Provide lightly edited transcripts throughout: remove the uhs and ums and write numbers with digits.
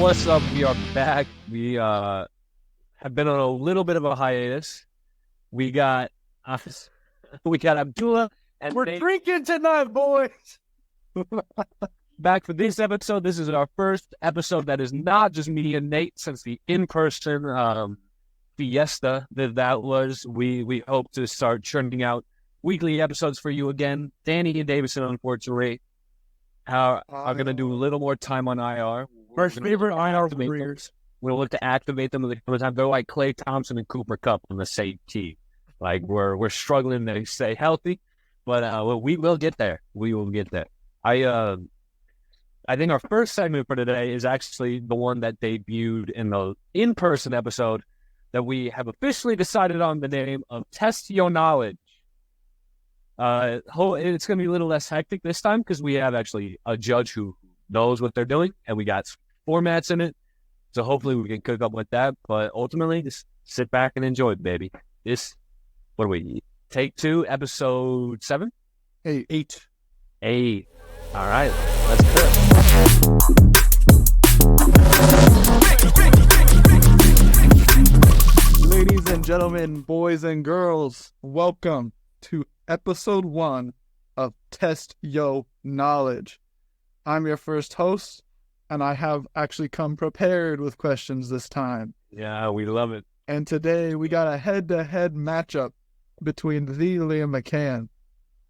What's up? We are back. We have been on a little bit of a hiatus. We got Abdullah and we're Nate drinking tonight, boys. back for this episode. This is our first episode that is not just me and Nate since the in-person fiesta that was. We hope to start churning out weekly episodes for you again. Danny and Davison, unfortunately, are going to do a little more time on IR. First favorite IR warriors. We'll look to activate them the time. They're like Klay Thompson and Cooper Kupp on the same team. Like we're struggling to stay healthy, but we will get there. We will get there. I think our first segment for today is actually the one that debuted in the in-person episode that we have officially decided on the name of Test Your Knowledge. It's going to be a little less hectic this time because we have actually a judge who knows what they're doing, and we got formats in it. So hopefully we can cook up with that. But ultimately, just sit back and enjoy it, baby. What do we, take 2, episode 7? 8. All right, let's cook. Ladies and gentlemen, boys and girls, welcome to episode 1 of Test Yo Knowledge. I'm your first host, and I have actually come prepared with questions this time. Yeah, we love it. And today we got a head-to-head matchup between the Liam McCann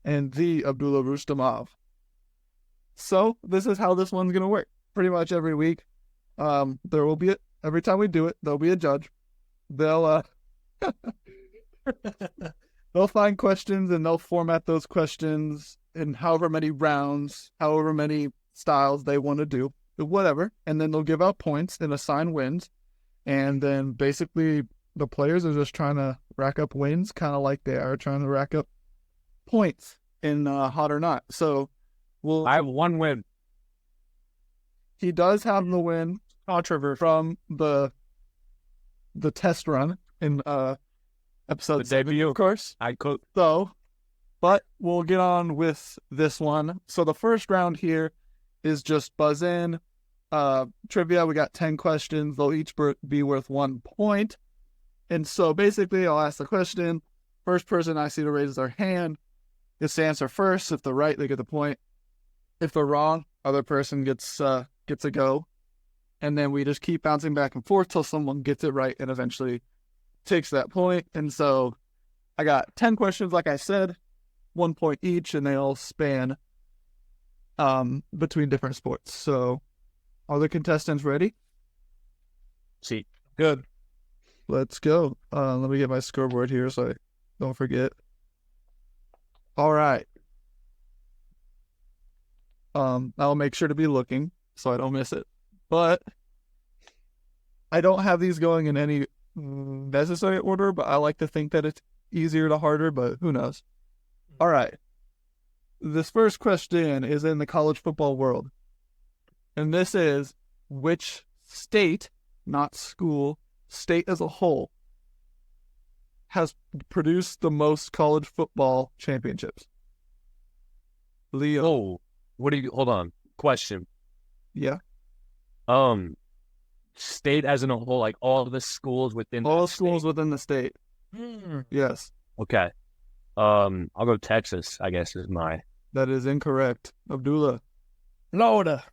and the Abdullah Rustamov. So this is how this one's going to work. Pretty much every week, there will be every time we do it, there'll be a judge. They'll find questions and they'll format those questions in however many rounds, however many styles they want to do, whatever. And then they'll give out points and assign wins. And then basically the players are just trying to rack up wins, kind of like they are trying to rack up points in Hot or Not. So I have 1 win. He does have the win from the test run in episode 7, debut, of course. But we'll get on with this one. So the first round here is just buzz in. Trivia, we got 10 questions. They'll each be worth 1 point. And so basically, I'll ask the question. First person I see to raise their hand gets to answer first. If they're right, they get the point. If they're wrong, other person gets a go. And then we just keep bouncing back and forth till someone gets it right and eventually takes that point. And so I got 10 questions, like I said, 1 point each, and they all span between different sports. So are the contestants ready? See, good. Let's go. Let me get my scoreboard here so I don't forget. All right. I'll make sure to be looking so I don't miss it. But I don't have these going in any necessary order, but I like to think that it's easier to harder, but who knows? All right. This first question is in the college football world. And this is, which state, not school, state as a whole, has produced the most college football championships? Leo. Oh, hold on. Question. Yeah. State as in a whole, like all of the schools within all the schools within the state. Yes. Okay. I'll go Texas, I guess is my. That is incorrect. Abdullah. Florida.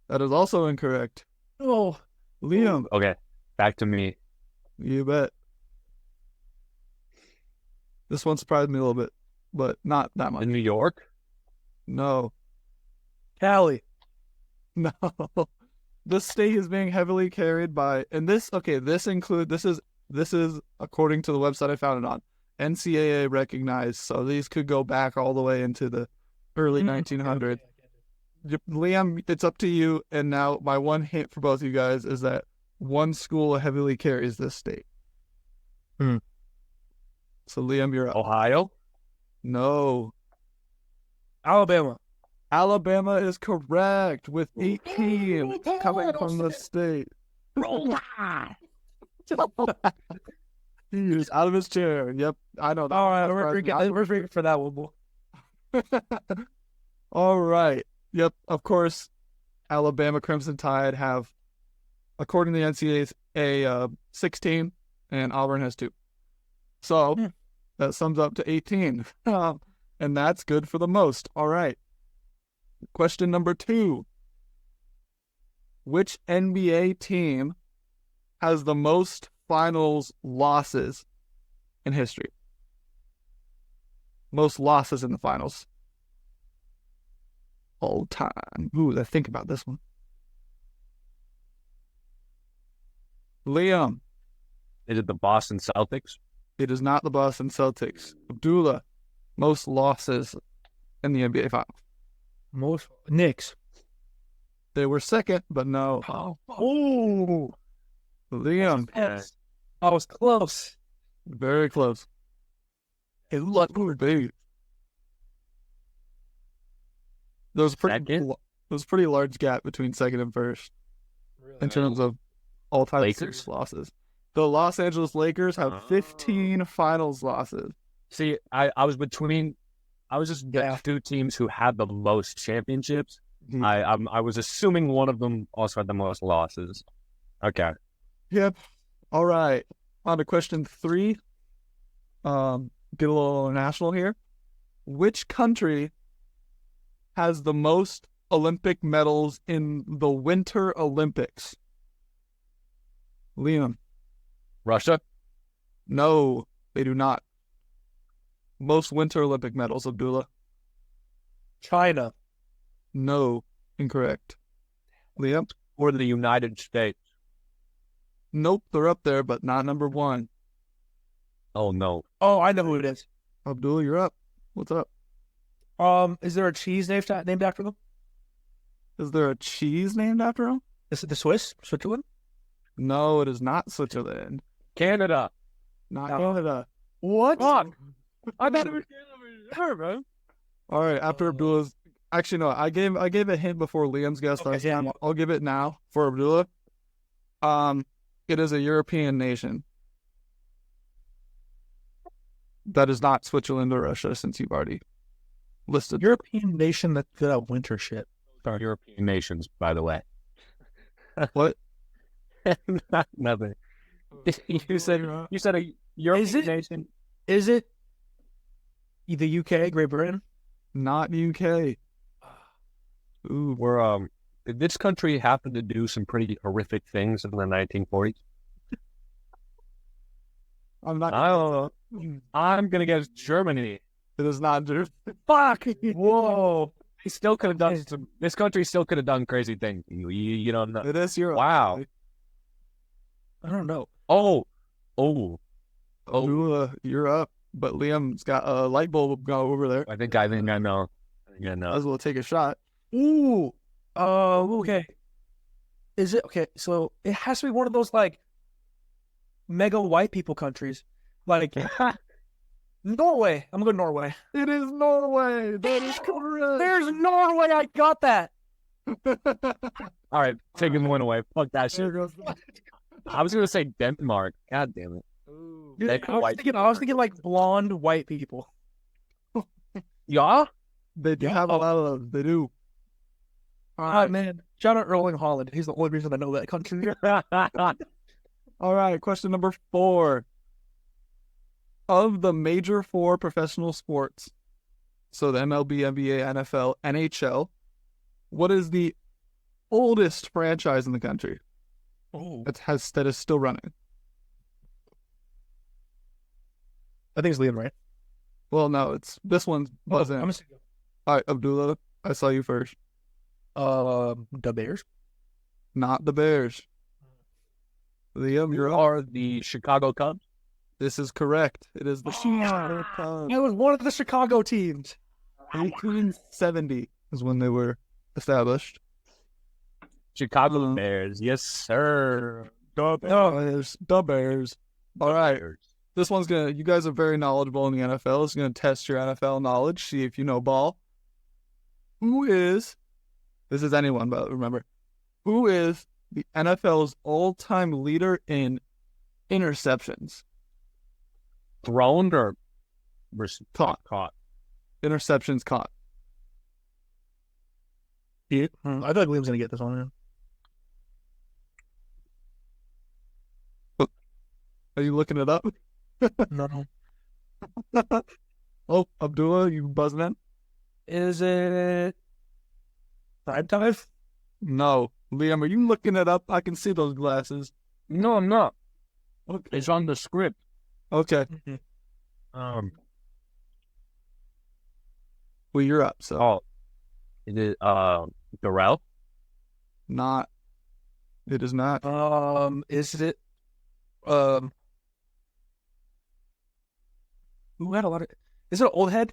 That is also incorrect. Oh. Liam. Okay. Back to me. You bet. This one surprised me a little bit, but not that much. In New York? No. Cali. No. This state is being heavily carried by, and this is according to the website I found it on, NCAA recognized, so these could go back all the way into the early 1900s. Okay. Liam, it's up to you, and now my one hint for both of you guys is that one school heavily carries this state. So Liam, you're up. Ohio? No. Alabama. Alabama is correct with 8 teams coming from the state. He is out of his chair. Yep, I know. All right, we're freaking for that one, boy. All right. Yep, of course, Alabama Crimson Tide have according to the NCAA, 16, and Auburn has 2. So that sums up to 18. And that's good for the most. All right. Question number 2. Which NBA team has the most finals losses in history? Most losses in the finals. All time. Ooh, let's think about this one. Liam. Is it the Boston Celtics? It is not the Boston Celtics. Abdullah. Most losses in the NBA Finals. Most Knicks. They were second, but no. Oh, Liam. yes. I was close. Very close. It looked Big. There was a pretty large gap between second and first in terms of all-time Lakers? losses. The Los Angeles Lakers have 15 finals losses. See, I was just getting 2 teams who had the most championships. I was assuming one of them also had the most losses. Okay. Yep. All right. On to question 3. Get a little international here. Which country has the most Olympic medals in the Winter Olympics? Liam. Russia? No, they do not. Most Winter Olympic medals, Abdullah. China. No, incorrect. Liam. Or the United States? Nope, they're up there, but not number 1. Oh, no. Oh, I know who it is. Abdullah, you're up. What's up? Is there a cheese named after them? Is there a cheese named after them? Is it the Switzerland? No, it is not Switzerland. Canada. Not No. Canada. What? Fuck. I thought it was Canada, bro. All right, after Abdullah's... Actually, no, I gave a hint before Liam's guess last time. I'll give it now for Abdullah. It is a European nation. That is not Switzerland or Russia, since you've already listed. European nation that's good at winter shit. Sorry. European nations, by the way. What? Nothing. You said a European nation. Is it the UK, Great Britain? Not UK. Ooh, We're did this country happen to do some pretty horrific things in the 1940s? I'm not. I don't know. I'm gonna guess Germany. It is not Germany. Fuck! Whoa! He still could have done some. This country still could have done crazy things. You don't know. It is Europe. Wow. I don't know. Oh. Abdullah, you're up. But Liam's got a light bulb go over there. I think I know. Might as well take a shot. Ooh. Okay. Is it okay? So it has to be one of those like mega white people countries, like Norway. I'm gonna go Norway. It is Norway. That is correct. There's Norway. I got that. All right, taking one away. Fuck that shit. There goes. I was gonna say Denmark. God damn it. Ooh. I was thinking like blonde white people. Yeah. They do have a lot of those. They do. Ah, man. Shout out Erling Haaland. He's the only reason I know that country. All right, question number 4. Of the major 4 professional sports, so the MLB, NBA, NFL, NHL, what is the oldest franchise in the country that is still running? I think it's Liam, right? Well, no, this one's buzzing. All right, Abdullah, I saw you first. The Bears. Not the Bears. Liam, you're up. Are the Chicago Cubs? This is correct. It is the Chicago Cubs. It was one of the Chicago teams. 1870 is when they were established. Chicago Bears. Yes, sir. The Bears. All right. This one's you guys are very knowledgeable in the NFL. It's going to test your NFL knowledge, see if you know ball. This is anyone, but remember, who is the NFL's all-time leader in interceptions? Thrown or caught? Interceptions caught. I feel like Liam's going to get this one. Are you looking it up? No. Oh, Abdullah, you buzzing in? Is it prime time? No. Liam, are you looking it up? I can see those glasses. No, I'm not. Okay. It's on the script. Okay. Um. Well, you're up. So Oh, is it Darrell? not. It is not. Is it who had a lot of is it an old head?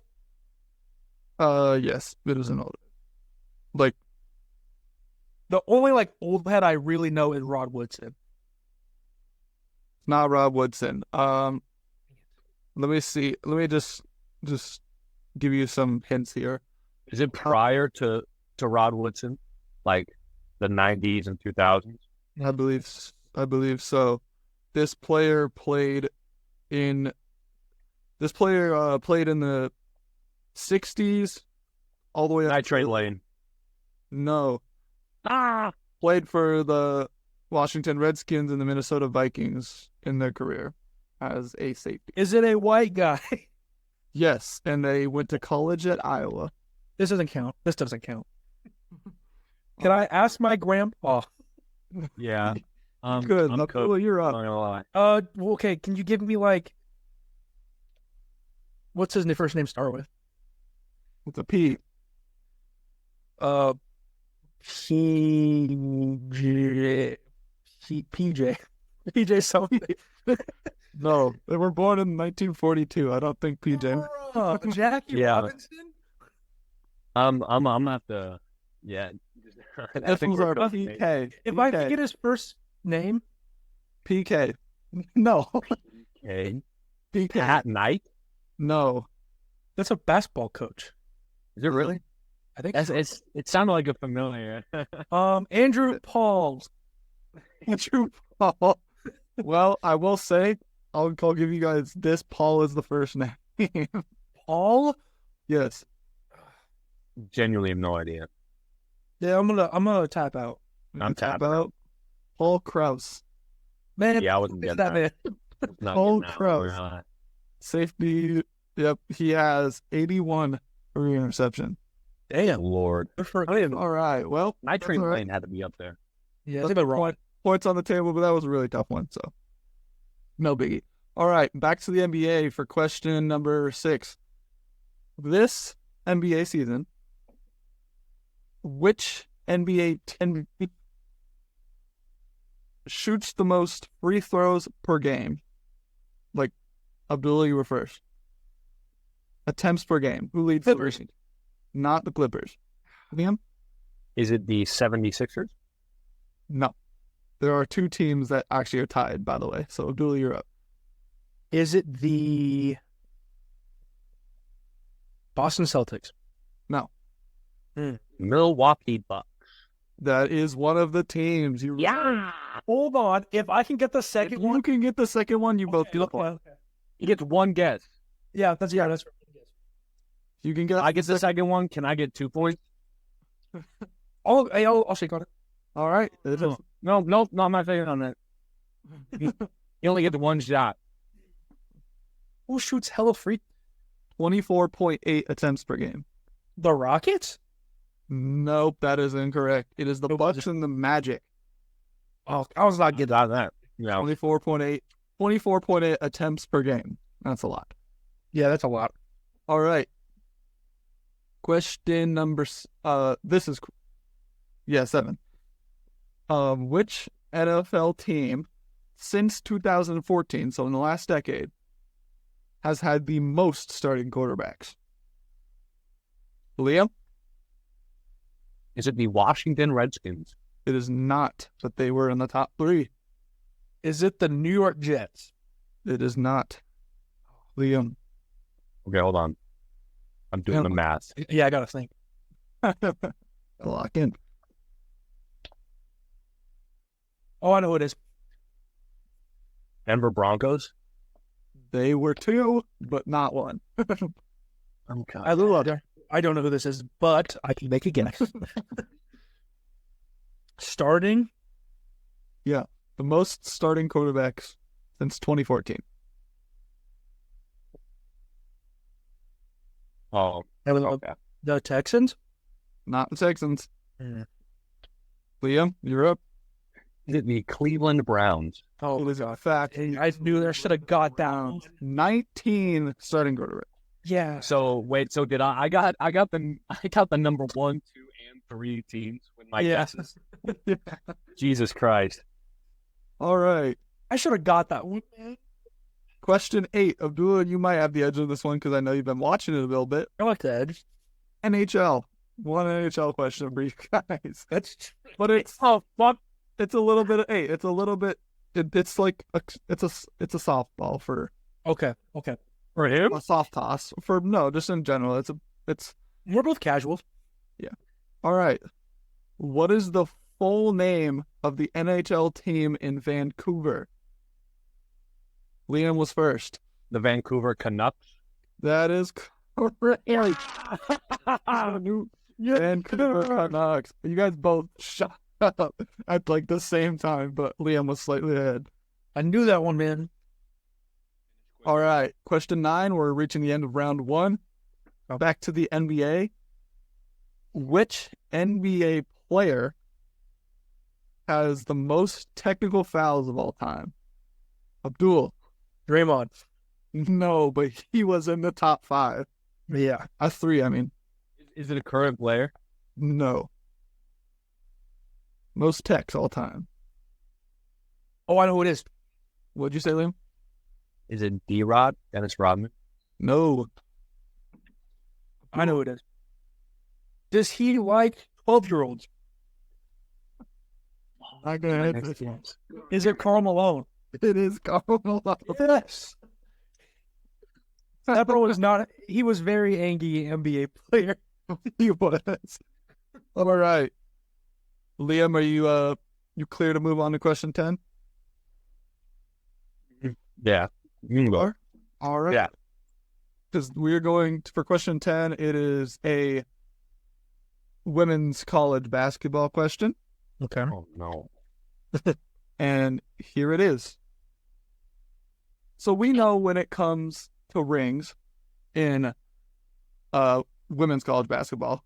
Yes, it is an old. Like, The only like old head I really know is Rod Woodson. not Rob Woodson. Let me see. Let me just give you some hints here. Is it prior to Rod Woodson, like the 90s and 2000s? I believe so. This player played in the 60s all the way up. Nitrate Lane. No, Ah, played for the Washington Redskins and the Minnesota Vikings in their career as a safety. Is it a white guy? Yes, and they went to college at Iowa. This doesn't count. This doesn't count. Can I ask my grandpa? yeah. Good. I'm Abdullah, you're not up. gonna lie. Well, okay, can you give me like what's his first name start with? It's a P. PJ something. No, they were born in 1942. I don't think PJ. Jackie Yeah. Robinson? I'm gonna have to. Yeah. I think Initials we're are both- PK. If I could get his first name, PK. No. Okay. PK. Pat Knight. No. that's a basketball coach. Is it really? I think. It sounded like a familiar. Andrew Paul. Andrew Paul. Well, I will say, I'll give you guys this. Paul is the first name. Paul? Yes. Genuinely have no idea. Yeah, I'm gonna tap out. I'm Tap tapping. out. Paul Krause. Man, Yeah, I wasn't who's getting that that. man? Not Paul getting that. Krause. Safety. Yep. He has 81 career interception. Damn. Lord. Good for All him. right. Well, Nitrate all right. Lane had to be up there. Yeah, That's they've been wrong. points on the table, but that was a really tough one. So, no biggie. All right. Back to the NBA for question number 6. This NBA season, which NBA 10 shoots the most free throws per game? Like, Abdullah, you were first. Attempts per game. Who leads the Clippers. league? Not the Clippers. Liam? Is it the 76ers? No. There are 2 teams that actually are tied, by the way. So, Abdullah, you're up. Is it the Boston Celtics? No. Milwaukee Bucks. That is one of the teams. You Hold on. If I can get the If second you one, can get the second one, you both get a point. okay. He gets one guess. Yeah, that's right. You can get. I get the second one. Can I get 2 points? I'll shake on it. All right. It is No, I'm not saying on that. You only get the one shot. Who shoots hella free? 24.8 attempts per game. The Rockets? Nope, that is incorrect. It is the Bucks and the Magic. Oh, I was not Get getting out of that. Yeah. 24.8 attempts per game. That's a lot. Yeah, that's a lot. All right. Question number 7. Which NFL team since 2014, so in the last decade, has had the most starting quarterbacks? Liam? Is it the Washington Redskins? It is not, but they were in the top 3. Is it the New York Jets? It is not. Liam. Okay, hold on. I'm doing the math. Yeah, I gotta think. Lock in. Oh, I know who it is. Denver Broncos? They were 2, but not 1. Okay. I don't know who this is, but I can make a guess. Starting? The most starting quarterbacks since 2014. Oh, That was okay. the Texans. Not the Texans. Mm. Liam, you're up. Is it the Cleveland Browns? Oh, It is a fact. I knew I should have got that one. 19 starting quarterback. Yeah. So wait, so did I got the number 1, 2, and 3 teams with my Yeah. guesses. Jesus Christ. All right. I should have got that one, man. Question 8. Abdullah, you might have the edge of this one because I know you've been watching it a little bit. I like the edge. NHL. One NHL question for you guys. That's But it's oh fuck. it's a little bit. Hey, it's a little bit. It's like it's a softball for Okay. For him? a soft toss for no, just in general. It's We're both casuals. all right. What is the full name of the NHL team in Vancouver? Liam was first. The Vancouver Canucks. That is correct. Vancouver Canucks. You guys both shut up at like the same time, but Liam was slightly ahead. I knew that one, man. All right. Question 9. We're reaching the end of round 1. Back to the NBA. Which NBA player has the most technical fouls of all time? Abdul. Draymond. No, but he was in the top 5. Yeah. 3, I mean. Is it a current player? No. Most techs all time. Oh, I know who it is. What'd you say, Liam? Is it D-Rod? Dennis Rodman? No. I know who it is. Does he like 12-year-olds? Not gonna hit this one. Is it Karl Malone? It is Karl Malone. Yes. That bro was not. He was very angry NBA player. He was. All right. Liam, are you clear to move on to question 10? Yeah. You can go. All right. Yeah. Because we're going for question 10. It is a women's college basketball question. Okay. Oh, no. And here it is. So we know when it comes to rings in women's college basketball,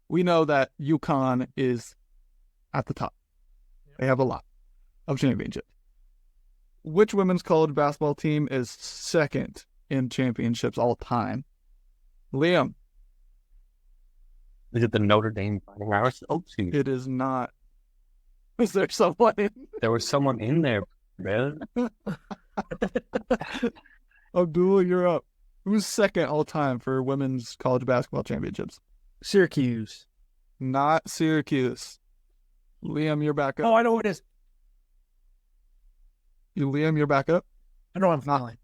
we know that UConn is at the top. They have a lot of championships. Which women's college basketball team is second in championships all time? Liam. Is it the Notre Dame Fighting Irish? Oh, excuse me. It is not. Is there someone in? There was someone in there, man. Abdullah, you're up. Who's second all time for women's college basketball championships? Syracuse. Not Syracuse. Liam, you're back up. Oh, I know who it is. Liam, you're back up. I know I'm fine.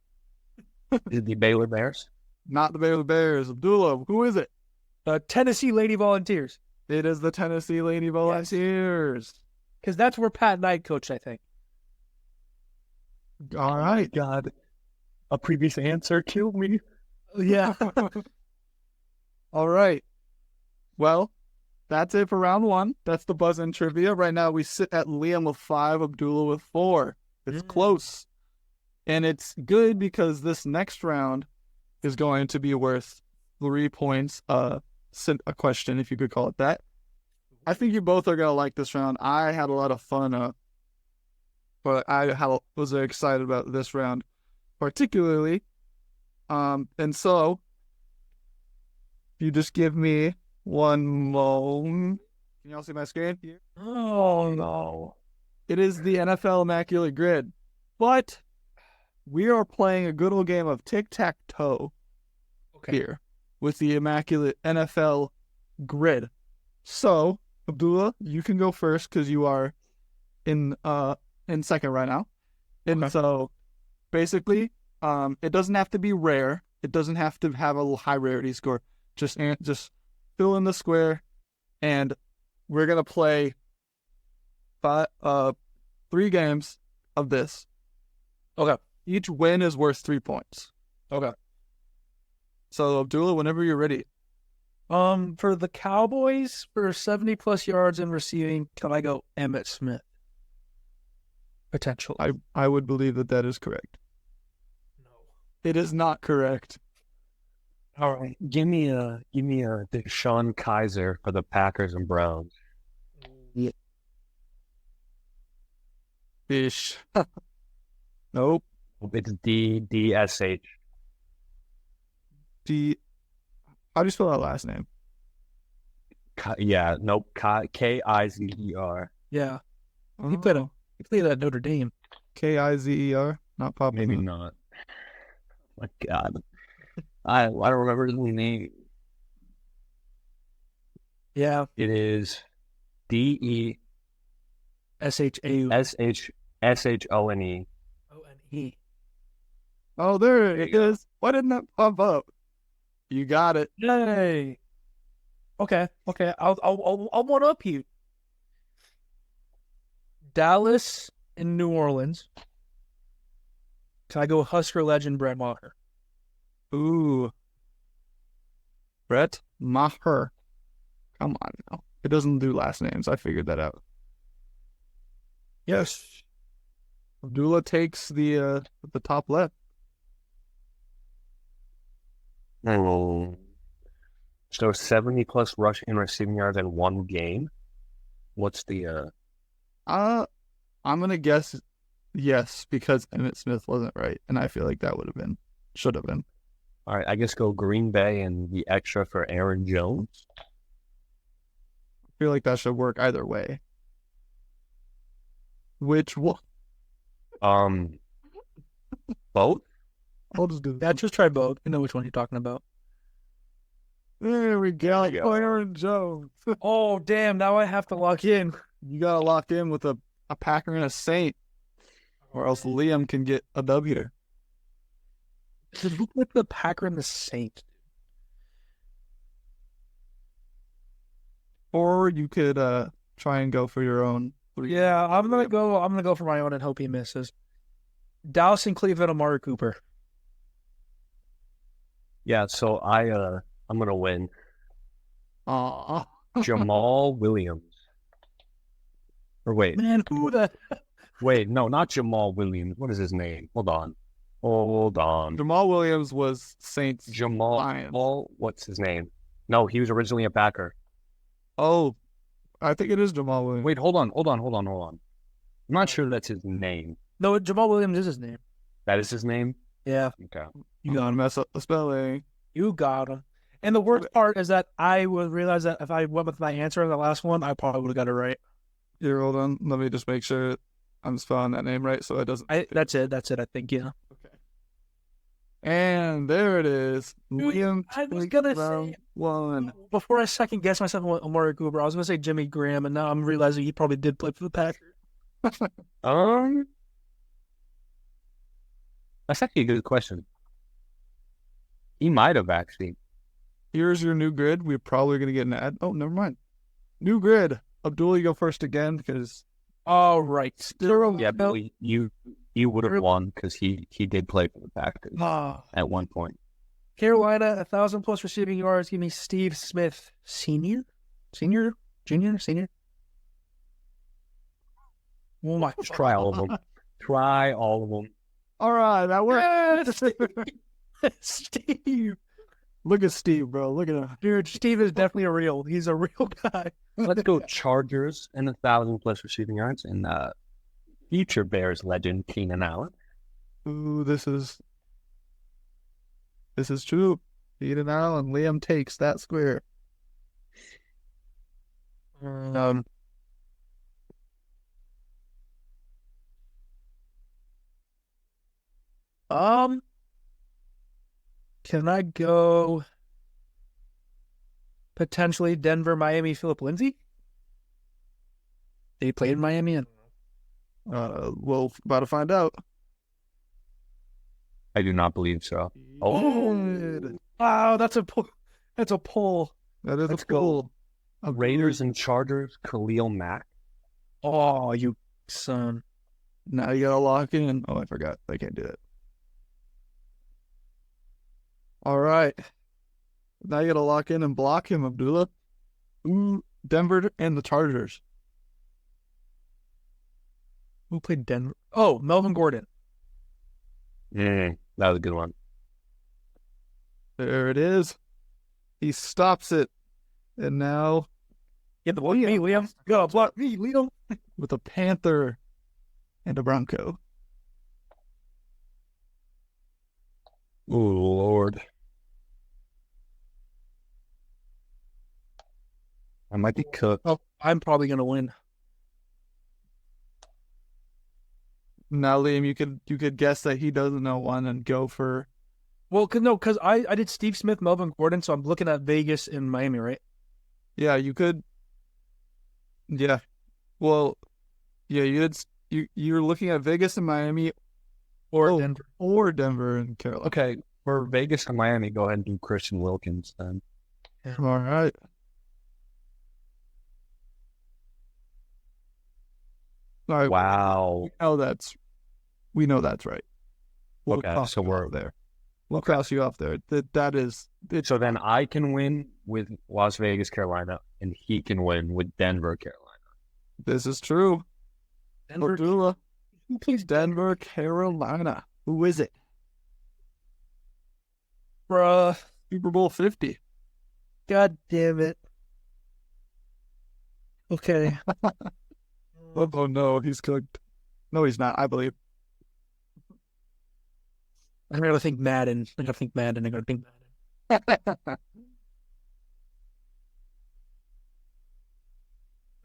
Is it the Baylor Bears? Not the Baylor Bears. Abdullah, who is it? Tennessee Lady Volunteers. It is the Tennessee Lady Volunteers. Because that's where Pat Knight coached, I think. All right. God. A previous answer killed me. Yeah. All right. Well, that's it for round 1. That's the buzz-in trivia. Right now, we sit at Liam with 5, Abdullah with 4. It's close. And it's good because this next round is going to be worth 3 points. A question, if you could call it that. I think you both are going to like this round. I had a lot of fun, but was excited about this round particularly. And so, if you just give me one moment. Can y'all see my screen here? Oh, no. It is the NFL Immaculate Grid. But we are playing a good old game of tic-tac-toe here with the Immaculate NFL Grid. So, Abdullah, you can go first because you are in second right now. And so, basically, it doesn't have to be rare. It doesn't have to have a high rarity score. Just fill in the square, and we're gonna play 3 games of this. Okay. Each win is worth 3 points. Okay. So, Abdullah, whenever you're ready. For the Cowboys, for 70-plus yards in receiving, can I go Emmitt Smith? Potential. I would believe that is correct. No. It is not correct. All right. Give me a Deshaun Kaiser for the Packers and Browns. Fish. Nope. It's DSH. How do you spell that last name? Yeah, nope. Kizer. Yeah. He played at Notre Dame. Kizer. Not popping Maybe up. not. My God, I don't remember his name. Yeah. It is DESHSHONE. SHAU. O-N-E. Oh, there it is. Why didn't that pop up? You got it. Yay. Okay. I'll one up you. Dallas and New Orleans. Can I go Husker legend Brett Maher? Ooh. Brett Maher. Come on now. It doesn't do last names. I figured that out. Yes. Abdullah takes the top left. So 70+ rush and receiving yards in one game. What's the I'm gonna guess yes, because Emmitt Smith wasn't right, and I feel like that should have been. All right, I guess go Green Bay and the extra for Aaron Jones. I feel like that should work either way. Which one? Both? I'll just do Yeah, just try both. I know which one you're talking about. There we go. Aaron Jones. Oh, damn. Now I have to lock in. You gotta lock in with a Packer and a Saint, or else Liam can get a W. Who put the Packer and the Saints? Or you could try and go for your own. Yeah, I'm gonna go for my own and hope he misses. Dallas and Cleveland, Amari Cooper. Yeah, so I'm gonna win. Aw. Jamal Williams. Or wait, Man, who the no, not Jamal Williams. What is his name? Hold on. Jamal Williams was Saints. Jamal, what's his name? No, he was originally a Packer. Oh, I think it is Jamal Williams. Wait, hold on. I'm not sure that's his name. No, Jamal Williams is his name. That is his name? Yeah, Okay. You gotta mess up the spelling. you got him. And the worst part is that I would realize that if I went with my answer in the last one, I probably would have got it right. Here, hold on. Let me just make sure I'm spelling that name right, so it doesn't. That's it. I think, yeah. Okay. And there it is. Dude, Liam I was takes gonna round say- one. Before I second guess myself on Amari Cooper, I was gonna say Jimmy Graham, and now I'm realizing he probably did play for the Packers. That's actually a good question. He might have actually. Here's your new grid. We're probably gonna get an ad. Oh, never mind. New grid. Abdullah, you go first again because All right. Yeah, but you would have won because he did play for the Packers at one point. Carolina, 1,000+ receiving yards. Give me Steve Smith, senior. Oh my! Just try all of them. Try all of them. all right, that worked. Steve, Look at Steve, bro. Look at him. dude, Steve is definitely he's a real guy. Let's go Chargers and 1,000+ receiving yards and future Bears legend Keenan Allen. Ooh, this is true. Keenan Allen, Liam takes that square. Can I go potentially Denver, Miami, Philip Lindsay? Did he play in Miami? And Well, about to find out. I do not believe so. Good. wow, that's a pull. That's a pull. That is Let's a pull. Raiders and Chargers, Khalil Mack. Oh, you son. Now you gotta lock in. Oh, I forgot. I can't do it. All right. Now you gotta lock in and block him, Abdullah. Ooh, Denver and the Chargers. Who played Denver? Oh, Melvin Gordon. That was a good one. There it is. He stops it. And now Get the block me, Liam. You gotta block me, Liam. with a Panther and a Bronco. Oh, Lord. I might be cooked. Oh, I'm probably gonna win. Now, Liam, you could guess that he doesn't know one and go for. Well, because I did Steve Smith, Melvin Gordon, so I'm looking at Vegas and Miami, right? Yeah, you could. Yeah. Well, yeah, you're looking at Vegas and Miami Or Denver. or Denver and Carolina. Okay, for Vegas and Miami, go ahead and do Christian Wilkins then. All right. All right. Wow. We know that's right. We'll Okay, cross so you we're off there. We'll cross you off there. That is. So then I can win with Las Vegas, Carolina, and he can win with Denver, Carolina. This is true. Denver. Dullah. Who plays Denver, Carolina. Who is it? Bruh. Super Bowl 50. God damn it. Okay. Oh no, he's cooked. No, he's not. I believe. I gotta think Madden. I gotta think Madden.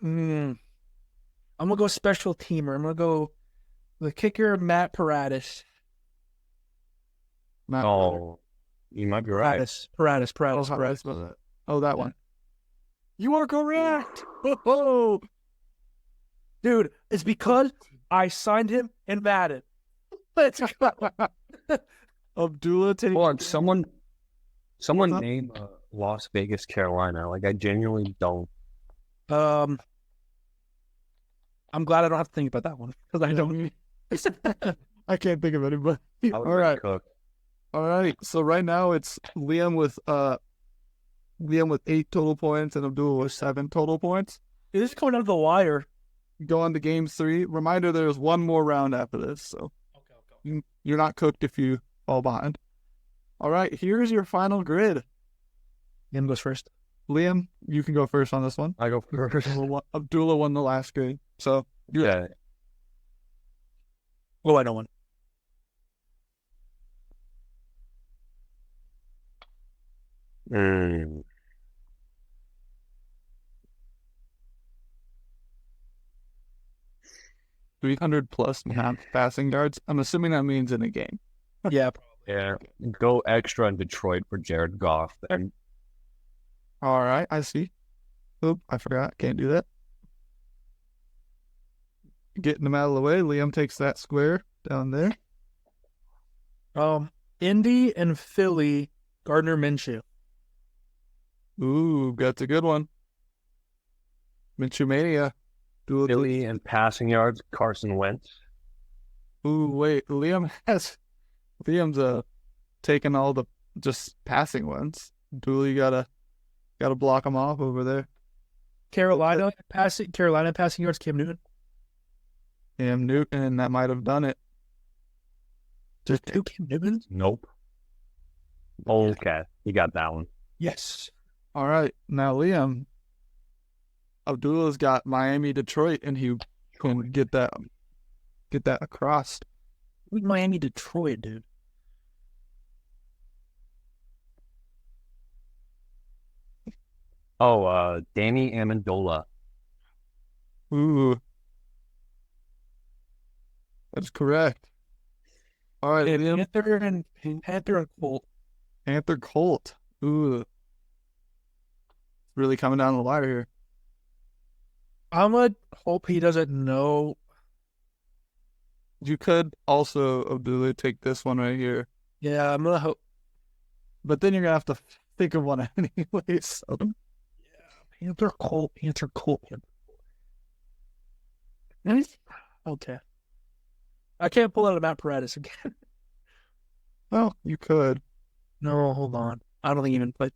I'm gonna go special teamer. I'm gonna go the kicker, Matt Paradis. Matt Oh, you might be right. Paradis. Oh, that one. You are correct. Oh, Dude, it's because I signed him in Madden. Let's go. Abdullah taking. Hold on, someone What's up? name Las Vegas, Carolina. Like I genuinely don't. I'm glad I don't have to think about that one because I don't. I can't think of anybody. I All would right. cook. All right. So right now it's Liam with 8 total points and Abdullah with 7 total points. This is coming out of the wire. Go on to game 3. Reminder: there's one more round after this, so you're not cooked if you fall behind. All right. Here's your final grid. Liam goes first. Liam, you can go first on this one. I go first. Abdullah won the last grid, so Yeah. Oh, I know one. Mm. 300 plus passing yards. I'm assuming that means in a game. Yeah. Yeah. Go extra in Detroit for Jared Goff. Then. All right, I see. Oop, I forgot. Can't do that. Getting them out of the way. Liam takes that square down there. Indy and Philly, Gardner Minshew. Ooh, that's a good one. Minshew Mania. Philly and passing yards, Carson Wentz. Ooh, wait. Liam's taking all the just passing ones. Dooley gotta block him off over there. Carolina passing yards, Cam Newton. Cam Newton, that might have done it. Just 2 Cam Newtons? Nope. Okay, you got that one. Yes. All right, now Liam. Abdullah's got Miami, Detroit, and he can get that across. Who's Miami, Detroit, dude? Oh, Danny Amendola. Ooh, that's correct. All right, Liam. Panther and Colt. Panther Colt. Ooh, really coming down the wire here. I'm gonna hope he doesn't know. You could also, Abdullah, take this one right here. Yeah, I'm gonna hope. But then you're going to have to think of one anyway. So. Panther Colt. Okay. I can't pull out a Matt Paradis again. Well, you could. No, hold on. I don't think he even played.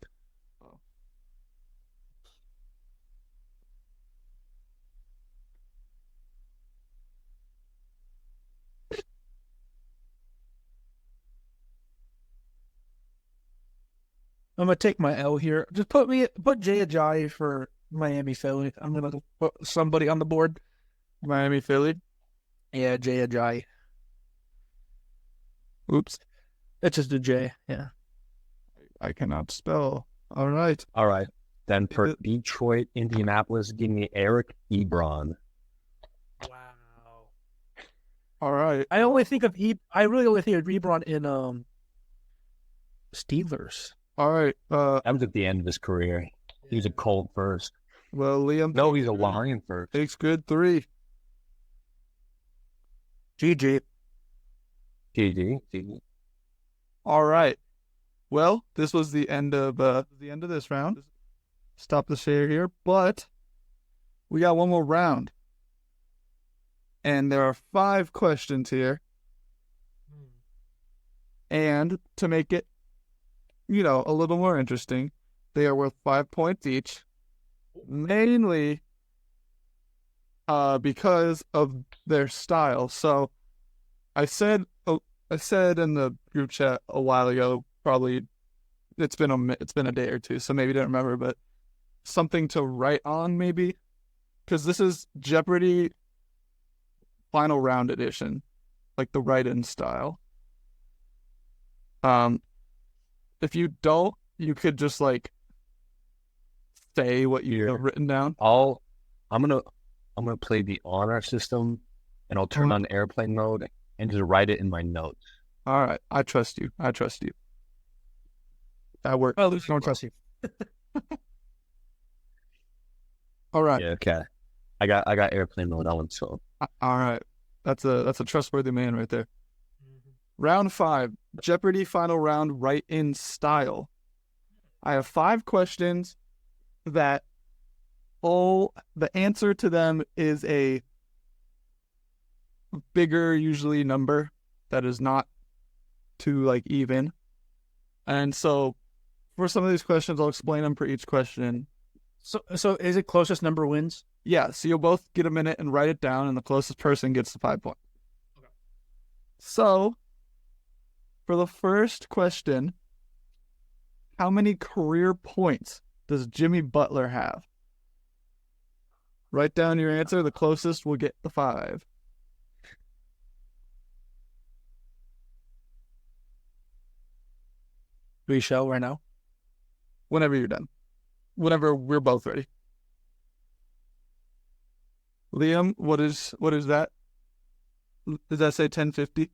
I'm gonna take my L here. Just put Jay Ajayi for Miami Philly. I'm gonna put somebody on the board. Miami, Philly. Yeah, Jay Ajayi. Oops. It's just a J. Yeah. I cannot spell. All right. All right. Then for Detroit, Indianapolis, give me Eric Ebron. Wow. All right. I really only think of Ebron in Steelers. All right. That was at the end of his career. He was a Colt first. Well, Liam. No, he's a Lion first. Takes good 3. GG. GG. All right. Well, this was the end of this round. Stop the share here, but we got one more round, and there are 5 questions here. And to make it, a little more interesting, they are worth 5 points each, mainly because of their style. So, I said in the group chat a while ago, probably it's been a day or two, so maybe you don't remember, but something to write on, maybe, because this is Jeopardy Final Round Edition, like the write-in style. If you don't, you could just like say what you have written down. I'm gonna play the honor system, and I'll turn on airplane mode and just write it in my notes. All right, I trust you. That works. Well, Lucy, don't trust you. All right. Yeah, okay. I got airplane mode on, so. All right. That's a trustworthy man right there. Round 5, Jeopardy Final Round Write-In Style. I have 5 questions that the answer to them is a bigger, usually, number that is not too even. And so for some of these questions, I'll explain them for each question. So is it closest number wins? Yeah, so you'll both get a minute and write it down, and the closest person gets the 5 points. Okay. So, for the first question, how many career points does Jimmy Butler have? Write down your answer. The closest will get the 5. Do we show right now? Whenever you're done. Whenever we're both ready. Liam, what is that? Does that say 1050?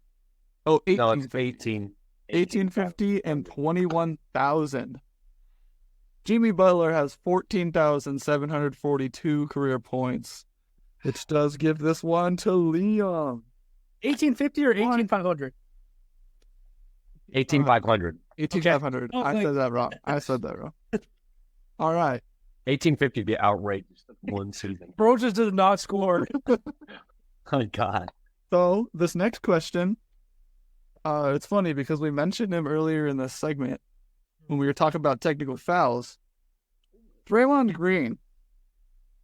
Oh, 18. No, it's 18. 1850 and 21,000. Jimmy Butler has 14,742 career points, which does give this one to Liam. 1850 or 18,500? 18,500. 18,500. Okay. I said that wrong. All right. 1850 would be outrageous. One season. Bro just did not score. Oh, God. So, this next question, it's funny because we mentioned him earlier in this segment when we were talking about technical fouls. Draymond Green,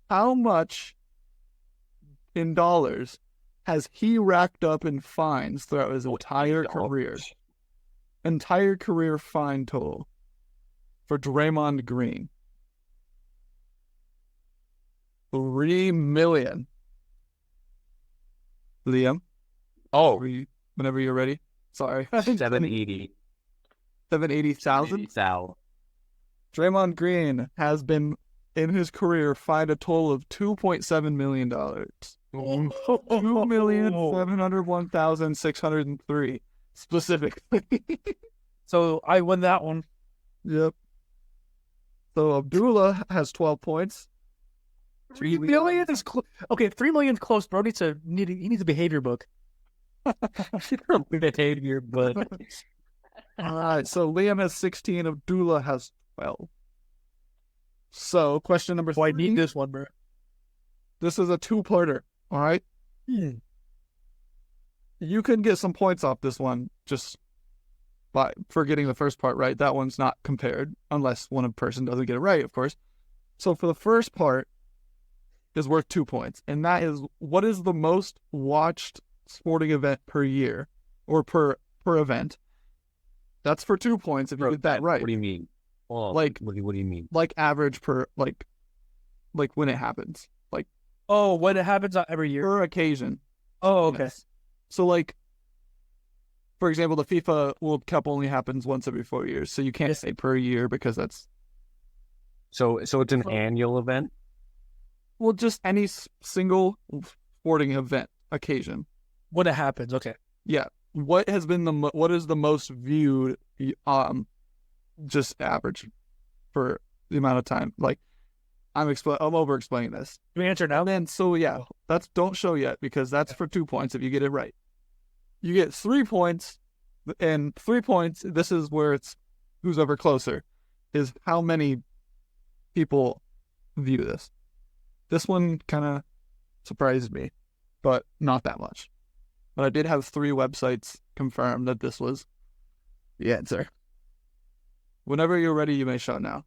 how much in dollars has he racked up in fines throughout his entire career? Entire career fine total for Draymond Green. $3 million. Liam? Oh. Whenever you're ready. Sorry. 780. 780,000? Draymond Green has been, in his career, fined a total of $2.7 million. $2,701,603 specifically. So I won that one. Yep. So Abdullah has 12 points. 3 million is okay. 3 million is close, bro. He needs a behavior book. Behavior book. All right. So Liam has 16. Abdullah has 12. So question number 3. I need this one, bro. This is a 2-parter. All right. You can get some points off this one just for getting the first part right. That one's not compared unless one person doesn't get it right, of course. So for the first part is worth 2 points, and that is, what is the most watched sporting event per year or per event? That's for 2 points if you get that right. What do you mean? Well, Like- what do you mean? like average per like when it happens, like Oh, when it happens every year. per occasion. Oh, okay. Yes. So like, for example, the FIFA World Cup only happens once every 4 years, so you can't say per year because that's So it's an annual event. well just any single sporting event occasion. When it happens, okay. Yeah. What has been what is the most viewed just average for the amount of time? Like I'm over explaining this. Do we answer now? And then so yeah, that's don't show yet because that's for 2 points if you get it right. You get 3 points, and 3 points, this is where it's who's ever closer, is how many people view this. This one kind of surprised me, but not that much. But I did have 3 websites confirm that this was the answer. Whenever you're ready, you may show now.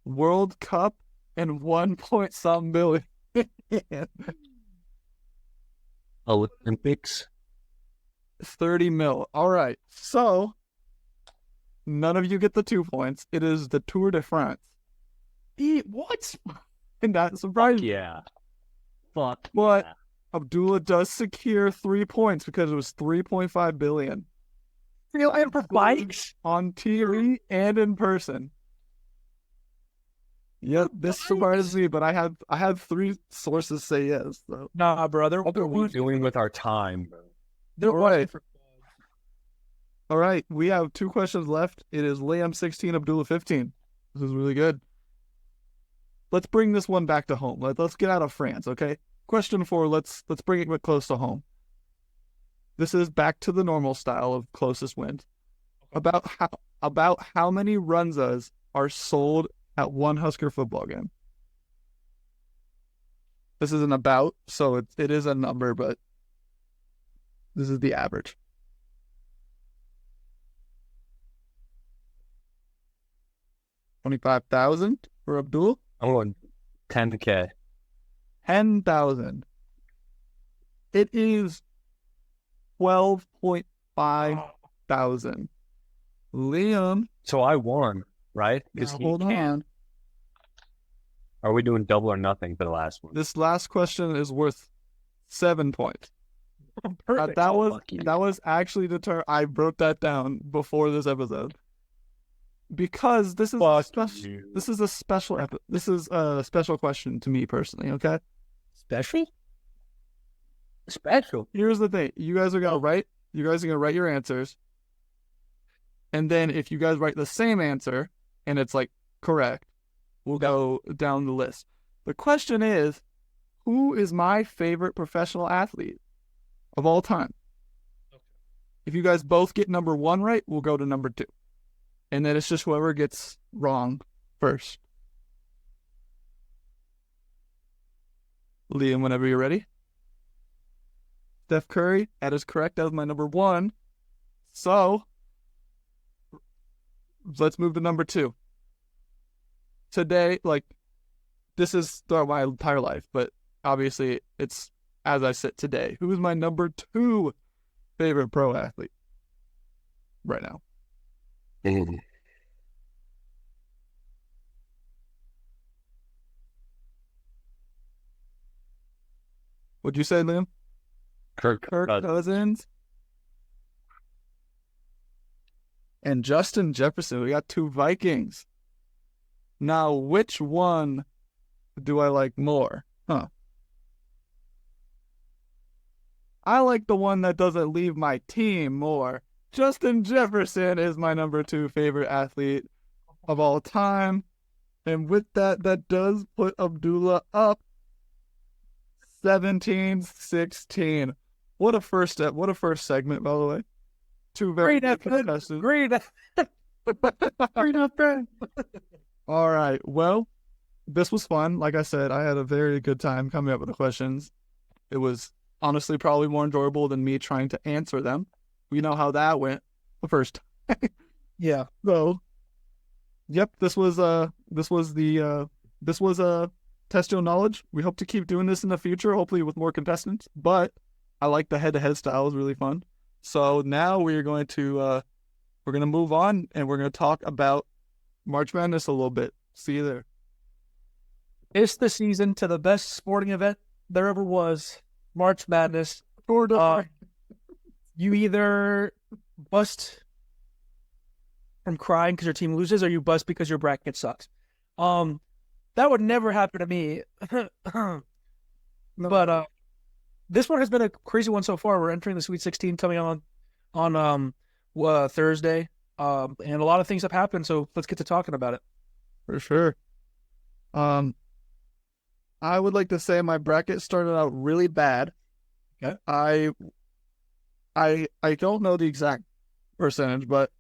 World Cup and 1 billion. Olympics. 30 mil. All right. So none of you get the 2 points. It is the Tour de France. What? And that surprised me. Yeah. Fuck. But yeah. Abdullah does secure 3 points because it was 3.5 billion And for bikes? on TV and in person. Yeah, this surprises me, but I had 3 sources say yes. So. Nah, brother. What are we doing with our time, bro? They're All right. for- All right, we have 2 questions left. It is Liam 16, Abdullah 15. This is really good. Let's bring this one back to home. Let's get out of France, okay? Question 4, let's bring it close to home. This is back to the normal style of closest wins. About how many runzas are sold at one Husker football game? This is an about, so it is a number, but this is the average. $25,000 for Abdul. I'm going 10K. 10,000. It is 12.5 thousand. Liam, So I won, right? now, Because hold on. Are we doing double or nothing for the last one? This last question is worth 7 points. Perfect. That fuck you. was actually determined. I wrote that down before this episode because this is you. this is a special question to me personally. Okay, Special? here's the thing: you guys are gonna write your answers, and then if you guys write the same answer and it's like correct, we'll go down the list. The question is, who is my favorite professional athlete of all time? If you guys both get number 1 right, we'll go to number 2. And then it's just whoever gets wrong first. Liam, whenever you're ready. Steph Curry, that is correct. That was my number 1. So, let's move to number 2. Today, this is throughout my entire life, but obviously it's as I sit today. Who is my number 2 favorite pro athlete right now? What'd you say, Liam? Kirk Cousins. And Justin Jefferson. We got 2 Vikings. Now, which one do I like more? I like the one that doesn't leave my team more. Justin Jefferson is my number 2 favorite athlete of all time. And with that does put Abdullah up 17-16. What a first step. What a first segment, by the way. 2 very Great good effort. questions. Great effort. All right. Well, this was fun. Like I said, I had a very good time coming up with the questions. It was honestly probably more enjoyable than me trying to answer them. We know how that went the first time. Yeah. So, yep, this was Test Your Knowledge. We hope to keep doing this in the future, hopefully with more contestants. But I like the head-to-head style. It was really fun. So now we're going to move on, and we're going to talk about March Madness a little bit. See you there. It's the season to the best sporting event there ever was, March Madness. You either bust from crying because your team loses, or you bust because your bracket sucks. That would never happen to me. But this one has been a crazy one so far. We're entering the Sweet 16 coming on Thursday, and a lot of things have happened. So let's get to talking about it. For sure. I would like to say my bracket started out really bad. Okay. I don't know the exact percentage, but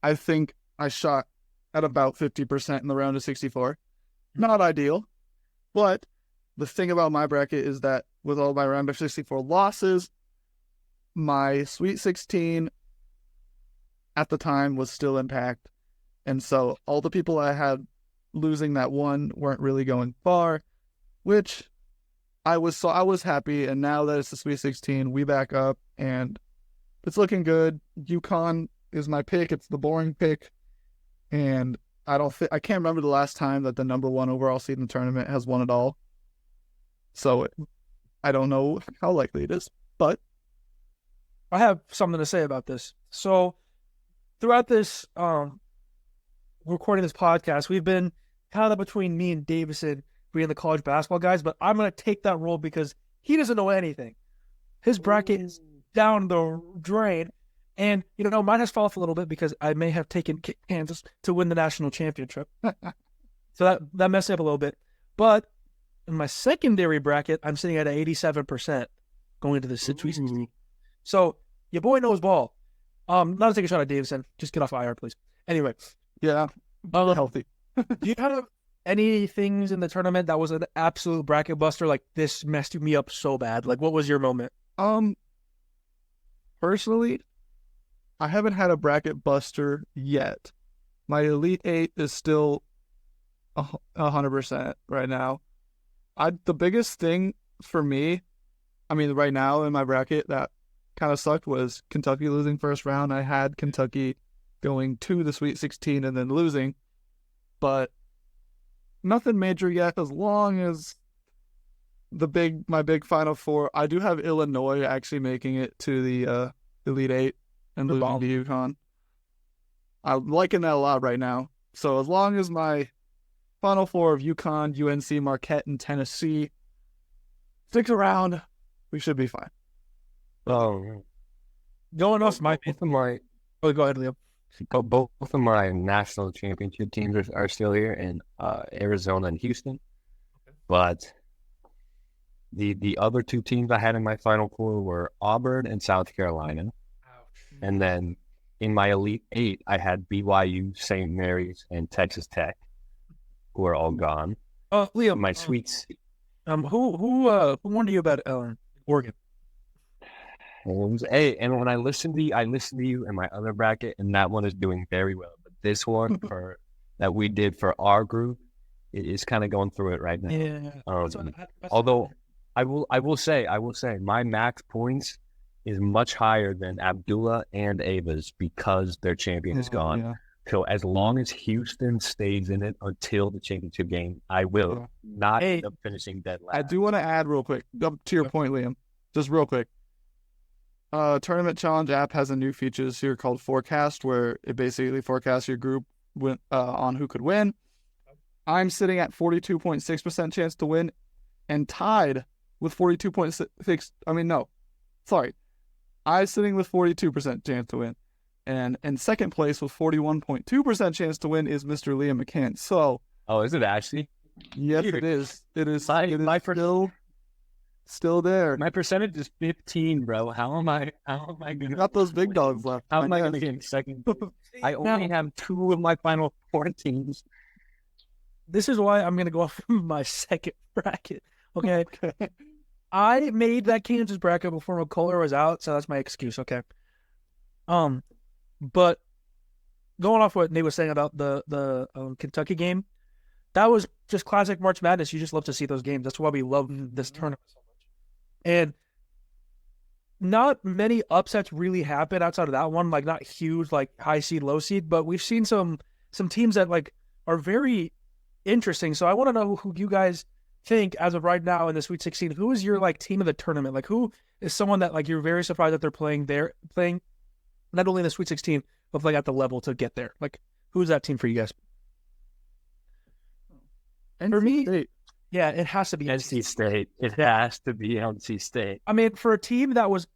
I think I shot at about 50% in the round of 64. Not ideal, but the thing about my bracket is that with all my round of 64 losses, my Sweet 16 at the time was still intact. And so all the people I had losing that one weren't really going far, which I was happy. And now that it's the Sweet 16, we back up and it's looking good. UConn is my pick. It's the boring pick. And I can't remember the last time that the number one overall seed in the tournament has won it all. So I don't know how likely it is, but I have something to say about this. So throughout this recording this podcast, we've been kind of between me and Davison being the college basketball guys, but I'm going to take that role because he doesn't know anything. His bracket is down the drain. And, mine has fallen off a little bit because I may have taken Kansas to win the national championship. So that messed up a little bit. But in my secondary bracket, I'm sitting at 87% going into the Sweet 16. So your boy knows ball. Not to take a shot at Davison. Just get off IR, please. Anyway. Yeah, healthy. Do you have any things in the tournament that was an absolute bracket buster? Like, this messed me up so bad. Like, what was your moment? Personally, I haven't had a bracket buster yet. My Elite 8 is still 100% right now. The biggest thing for me, right now in my bracket that kind of sucked was Kentucky losing first round. I had Kentucky going to the Sweet 16 and then losing, but nothing major yet. As long as my big Final Four, I do have Illinois actually making it to the Elite 8 and losing to UConn. I'm liking that a lot right now. So as long as my Final Four of UConn, UNC, Marquette, and Tennessee sticks around, we should be fine. Oh, Going off my Oh, go ahead, Liam. both of my national championship teams are still here in Arizona and Houston. But the other two teams I had in my Final Four were Auburn and South Carolina. Ouch. And then in my Elite 8, I had BYU, St. Mary's, and Texas Tech, who are all gone. Liam, My sweets. who warned you about Oregon? And when I listened to you in my other bracket, and that one is doing very well. But this one that we did for our group, it is kind of going through it right now. Yeah. Although I will say my max points is much higher than Abdullah and Ava's because their champion is gone. Yeah. So as long as Houston stays in it until the championship game, I will not end up finishing dead last. I do want to add real quick to your point, Liam, just real quick. Tournament Challenge app has a new feature this year called Forecast, where it basically forecasts your group on who could win. I'm sitting at 42.6% chance to win and tied with 42.6. I'm sitting with 42% chance to win. And in second place with 41.2% chance to win is Mr. Liam McCann. So, is it actually? Yes, it is. It is. My still there. My percentage is 15, bro. How am I gonna got those big dogs left? How am I gonna get in second? I only have 2 of my Final Four teams. This is why I'm gonna go off my second bracket. Okay. I made that Kansas bracket before McCullough was out, so that's my excuse. Okay. But going off what Nate was saying about the Kentucky game, that was just classic March Madness. You just love to see those games. That's why we love this tournament so much. And not many upsets really happen outside of that one, like not huge, like high seed, low seed, but we've seen some some teams that like are very interesting. So I want to know who you guys think as of right now in the Sweet 16. Who is your like team of the tournament? Like who is someone that like you're very surprised that they're playing not only in the Sweet 16 but like at the level to get there? Like who's that team for you guys? For me, State. yeah, it has to be NC State. It has to be NC State. I mean, for a team that was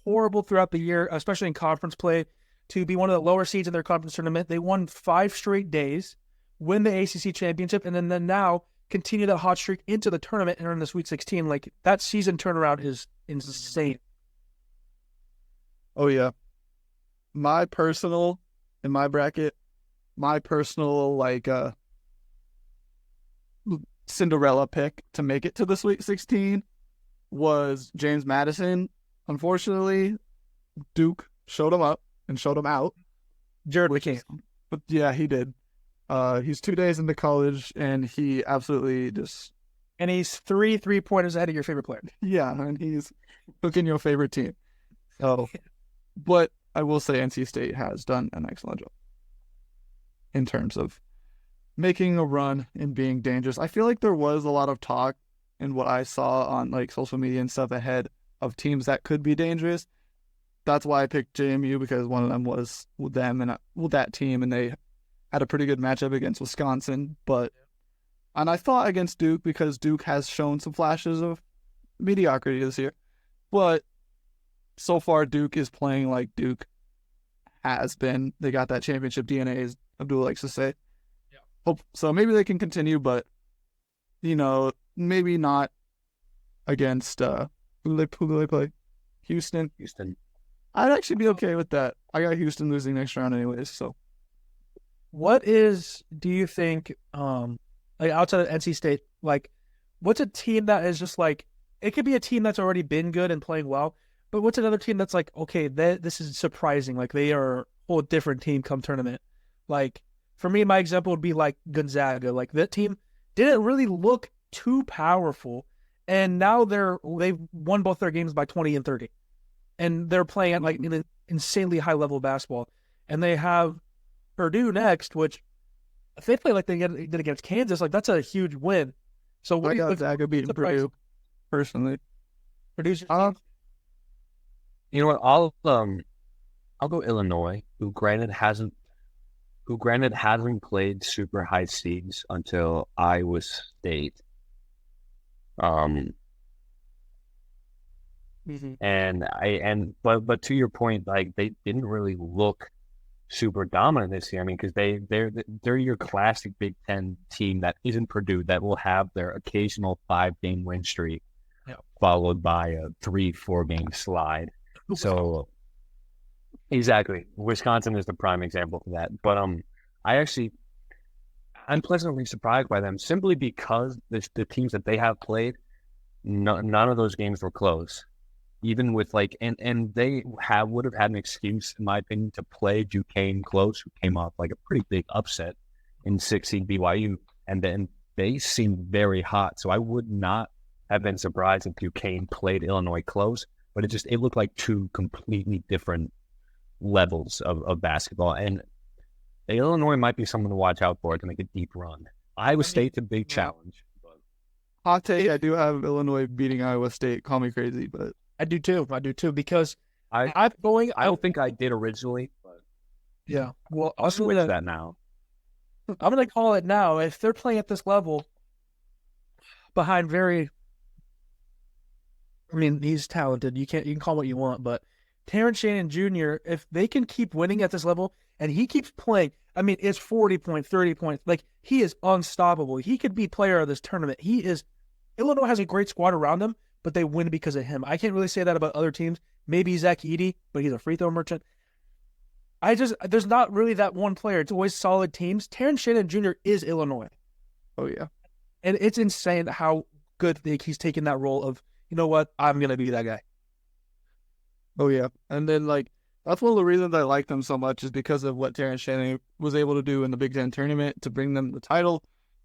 horrible throughout the year, especially in conference play, to be one of the lower seeds in their conference tournament, they won 5 straight days, win the ACC championship, and then now continue that hot streak into the tournament and are in the Sweet 16. Like, that season turnaround is insane. Oh, yeah. In my bracket, my personal, like, Cinderella pick to make it to the Sweet 16 was James Madison. Unfortunately, Duke showed him up and showed him out. Jared McCain. But yeah, he did. He's 2 days into college, and he absolutely just... And he's 3 3-pointers ahead of your favorite player. Yeah, and he's cooking your favorite team. So, but I will say NC State has done an excellent job in terms of making a run and being dangerous. I feel like there was a lot of talk in what I saw on like social media and stuff ahead of teams that could be dangerous. That's why I picked JMU, because one of them was with them and with that team, and they had a pretty good matchup against Wisconsin. And I thought against Duke, because Duke has shown some flashes of mediocrity this year. But so far, Duke is playing like Duke has been. They got that championship DNA, as Abdul likes to say. So maybe they can continue, but, maybe not against, who do they play? Houston. I'd actually be okay with that. I got Houston losing next round anyways, so. Do you think, like outside of NC State, like, what's a team that is just like, it could be a team that's already been good and playing well, but what's another team that's like, okay, this is surprising, like they are a whole different team come tournament? Like, for me, my example would be like Gonzaga. Like, that team didn't really look too powerful, and now they've won both their games by 20 and 30, and they're playing at like an insanely high level of basketball. And they have Purdue next, which if they play like they did against Kansas, like that's a huge win. So I got Gonzaga beating Purdue personally. Purdue's You know what? I'll go Illinois, who granted hasn't played super high seeds until Iowa State. But to your point, like they didn't really look super dominant this year. I mean, because they're your classic Big Ten team that isn't Purdue, that will have their occasional 5-game win streak, followed by a 3-4 game slide. So. Exactly. Wisconsin is the prime example for that. But I'm pleasantly surprised by them, simply because the teams that they have played, none of those games were close. Even with and they would have had an excuse, in my opinion, to play Duquesne close, who came off like a pretty big upset in 6-seed BYU, and then they seemed very hot. So I would not have been surprised if Duquesne played Illinois close, but it looked like two completely different levels of basketball, and Illinois might be someone to watch out for to make a deep run. Iowa State's a big challenge. But... Hot take, I do have Illinois beating Iowa State. Call me crazy, but I do too, because I don't think I did originally, but yeah. Well, I'll switch that now. I'm going to call it now. If they're playing at this level behind he's talented. You can call him what you want, but Terrence Shannon Jr., if they can keep winning at this level and he keeps playing, it's 40 points, 30 points. Like, he is unstoppable. He could be player of this tournament. Illinois has a great squad around him, but they win because of him. I can't really say that about other teams. Maybe Zach Edey, but he's a free throw merchant. There's not really that one player. It's always solid teams. Terrence Shannon Jr. is Illinois. Oh, yeah. And it's insane how good he's taken that role of, you know what, I'm going to be that guy. Oh, yeah. And then, that's one of the reasons I like them so much, is because of what Terrence Shannon was able to do in the Big Ten tournament to bring them the title.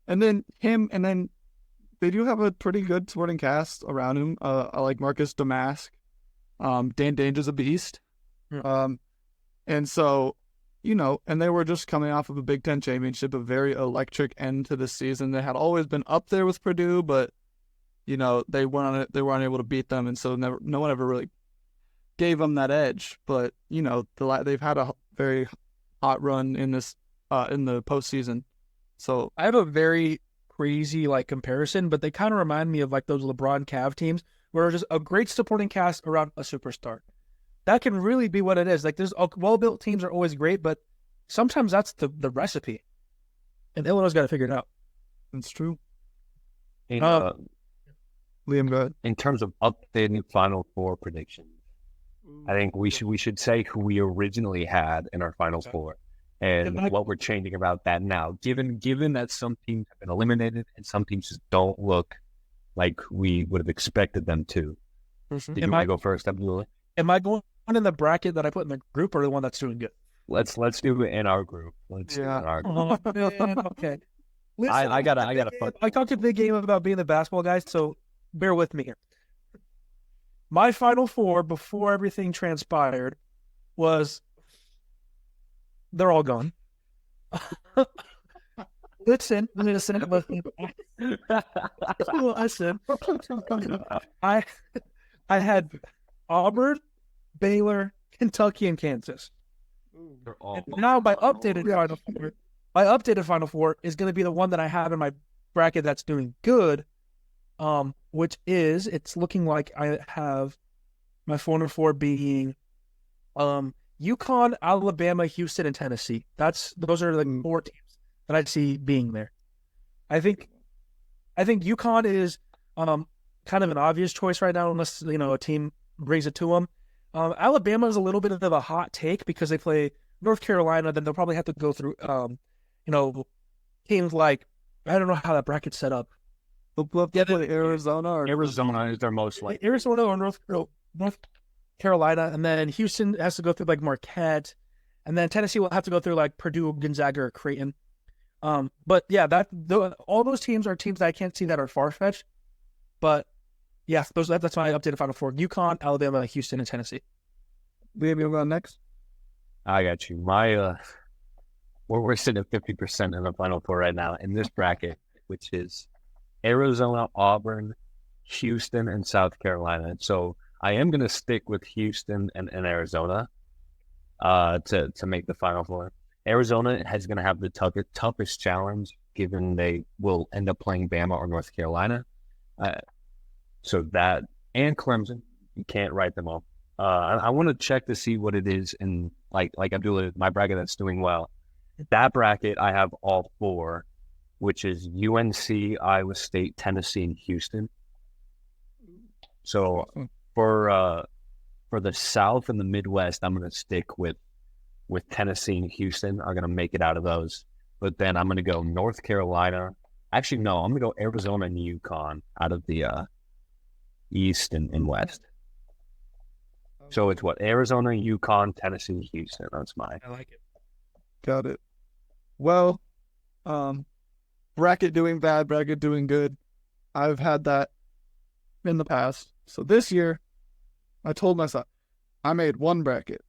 And then they do have a pretty good supporting cast around him. I like Marcus Damask. Dan Danger's a beast. Yeah. And so and they were just coming off of a Big Ten championship, a very electric end to the season. They had always been up there with Purdue, but they weren't able to beat them, and so no one ever really gave them that edge. But they've had a very hot run in this in the postseason. So I have a very crazy comparison, but they kind of remind me of those LeBron Cavs teams, where it's just a great supporting cast around a superstar. That can really be what it is. There's well-built teams are always great, but sometimes that's the recipe. And Illinois got to figure it out. it's true. And, Liam, go ahead. in terms of updating Final Four predictions, I think we should say who we originally had in our Final Four and what we're changing about that now. Given that some teams have been eliminated and some teams just don't look like we would have expected them to. Did you want to go first, Abdullah? Am I going in the bracket that I put in the group, or the one that's doing good? Let's do it in our group. Let's do it in our group. Oh, man, okay. Listen, I gotta put. I talked a big game about being the basketball guys, so bear with me here. My Final Four before everything transpired was they're all gone. Listen. I had Auburn, Baylor, Kentucky, and Kansas. And now my updated Final Four is going to be the one that I have in my bracket that's doing good, which is, it's looking like I have my Final Four being UConn, Alabama, Houston, and Tennessee. Those are the 4 teams that I'd see being there. I think UConn is kind of an obvious choice right now, unless a team brings it to them. Alabama is a little bit of a hot take because they play North Carolina. Then they'll probably have to go through teams like, I don't know how that bracket's set up. Arizona is their most likely. Arizona or North Carolina, and then Houston has to go through Marquette, and then Tennessee will have to go through Purdue, Gonzaga, or Creighton. But yeah, all those teams are teams that I can't see that are far-fetched. But yeah, that's my updated Final Four: UConn, Alabama, Houston, and Tennessee. Liam, you go next. I got you. My we're sitting at 50% in the Final Four right now in this bracket, which is Arizona, Auburn, Houston, and South Carolina. So I am going to stick with Houston and Arizona to make the Final Four. Arizona is going to have the toughest challenge, given they will end up playing Bama or North Carolina. So that, and Clemson, you can't write them off. I want to check to see what it is in, like Abdullah, my bracket that's doing well. That bracket, I have all 4, which is UNC, Iowa State, Tennessee, and Houston. So for the South and the Midwest, I'm going to stick with Tennessee and Houston are going to make it out of those. But then I'm going to go North Carolina. Actually, no, I'm going to go Arizona and UConn out of the East and West. So it's Arizona, UConn, Tennessee, Houston. That's mine. I like it. Got it. Well, bracket doing bad, bracket doing good. I've had that in the past. So this year, I told myself, I made one bracket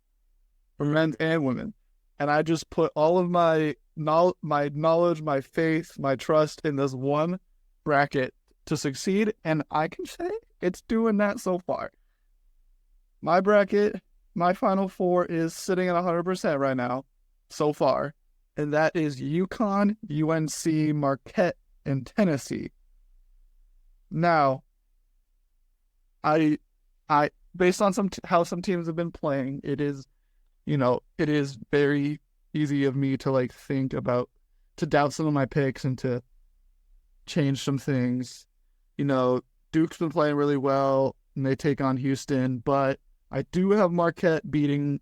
for men and women. And I just put all of my knowledge, my faith, my trust in this one bracket to succeed. And I can say it's doing that so far. My bracket, my Final Four is sitting at 100% right now, so far. And that is UConn, UNC, Marquette, and Tennessee. Now, I based on how some teams have been playing, it is very easy of me to to doubt some of my picks and to change some things. Duke's been playing really well and they take on Houston, but I do have Marquette beating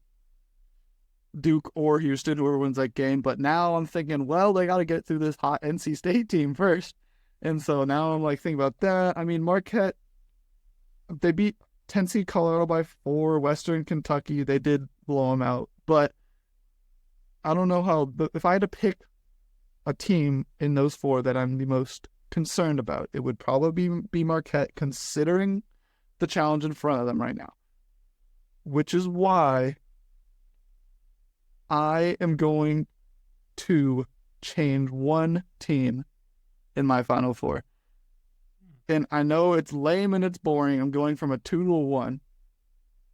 Duke or Houston, whoever wins that game. But now I'm thinking, well, they got to get through this hot NC State team first. And so now I'm thinking about that. I mean, Marquette, they beat Tennessee, Colorado by 4, Western Kentucky. They did blow them out. But I don't know if I had to pick a team in those 4 that I'm the most concerned about, it would probably be Marquette, considering the challenge in front of them right now. Which is why I am going to change one team in my Final Four. And I know it's lame and it's boring. I'm going from a 2 to a 1.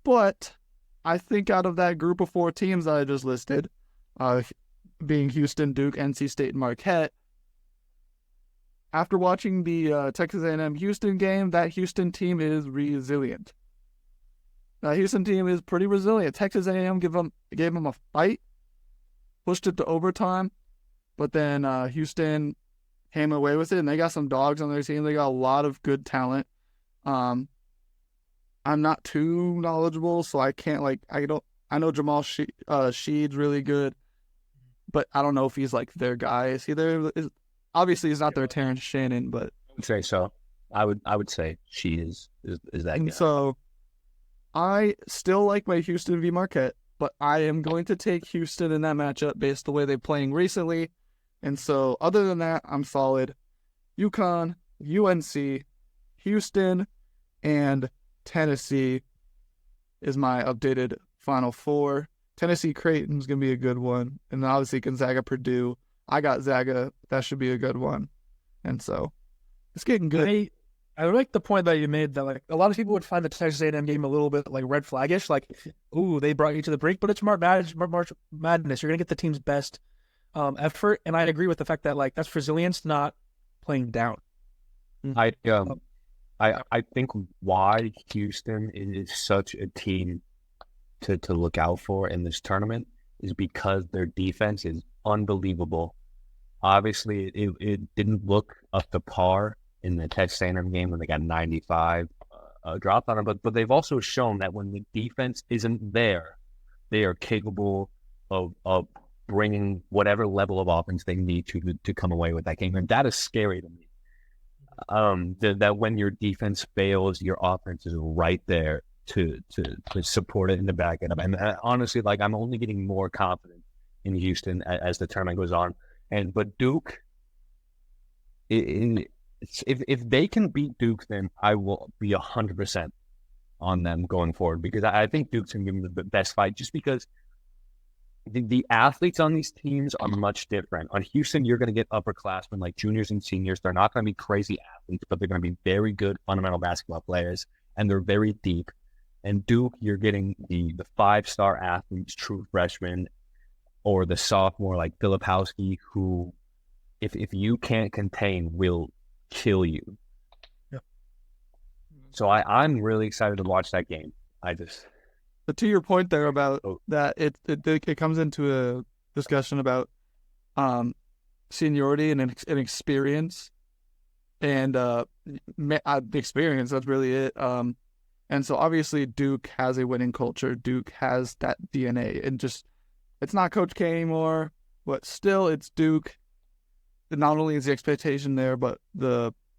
But I think out of that group of 4 teams that I just listed, being Houston, Duke, NC State, and Marquette, after watching the Texas A&M Houston game, that Houston team is resilient. That Houston team is pretty resilient. Texas A&M gave them a fight, pushed it to overtime, but then Houston came away with it, and they got some dogs on their team. They got a lot of good talent. I'm not too knowledgeable, so I can't I know Jamal Sheed's really good, but I don't know if he's like their guy. Is he there? Obviously, he's not their Terrence Shannon, but I would say so. I would say she is that and guy. so I still like my Houston v Marquette, but I am going to take Houston in that matchup based on the way they're playing recently. And so other than that, I'm solid. UConn, UNC, Houston, and Tennessee is my updated Final Four. Tennessee Creighton's going to be a good one. And then obviously Gonzaga Purdue. I got Zaga. That should be a good one. And so it's getting good. I like the point that you made that like a lot of people would find the Texas A&M game a little bit like red flaggish, like, ooh, they brought you to the brink, but it's March Madness. You're gonna get the team's best effort, and I agree with the fact that like that's resilience, not playing down. I think why Houston is such a team to look out for in this tournament is because their defense is unbelievable. Obviously, it didn't look up to par in the Texas A&M game when they got 95 dropped on them, but they've also shown that when the defense isn't there, they are capable of bringing whatever level of offense they need to come away with that game, and that is scary to me. That when your defense fails, your offense is right there to support it and to back it up. And honestly, like I'm only getting more confident in Houston as the tournament goes on. But Duke, if they can beat Duke, then I will be 100% on them going forward, because I think Duke's going to give them the best fight, just because the athletes on these teams are much different. On Houston, you're going to get upperclassmen like juniors and seniors. They're not going to be crazy athletes, but they're going to be very good fundamental basketball players, and they're very deep. And Duke, you're getting the 5-star athletes, true freshmen, or the sophomore like Filipowski, who, if you can't contain, will kill you. Yeah. So I'm really excited to watch that game. But to your point there about that, it comes into a discussion about seniority and experience, and the experience. That's really it. And so obviously Duke has a winning culture. Duke has that DNA, and just it's not Coach K anymore, but still it's Duke. Not only is the expectation there, but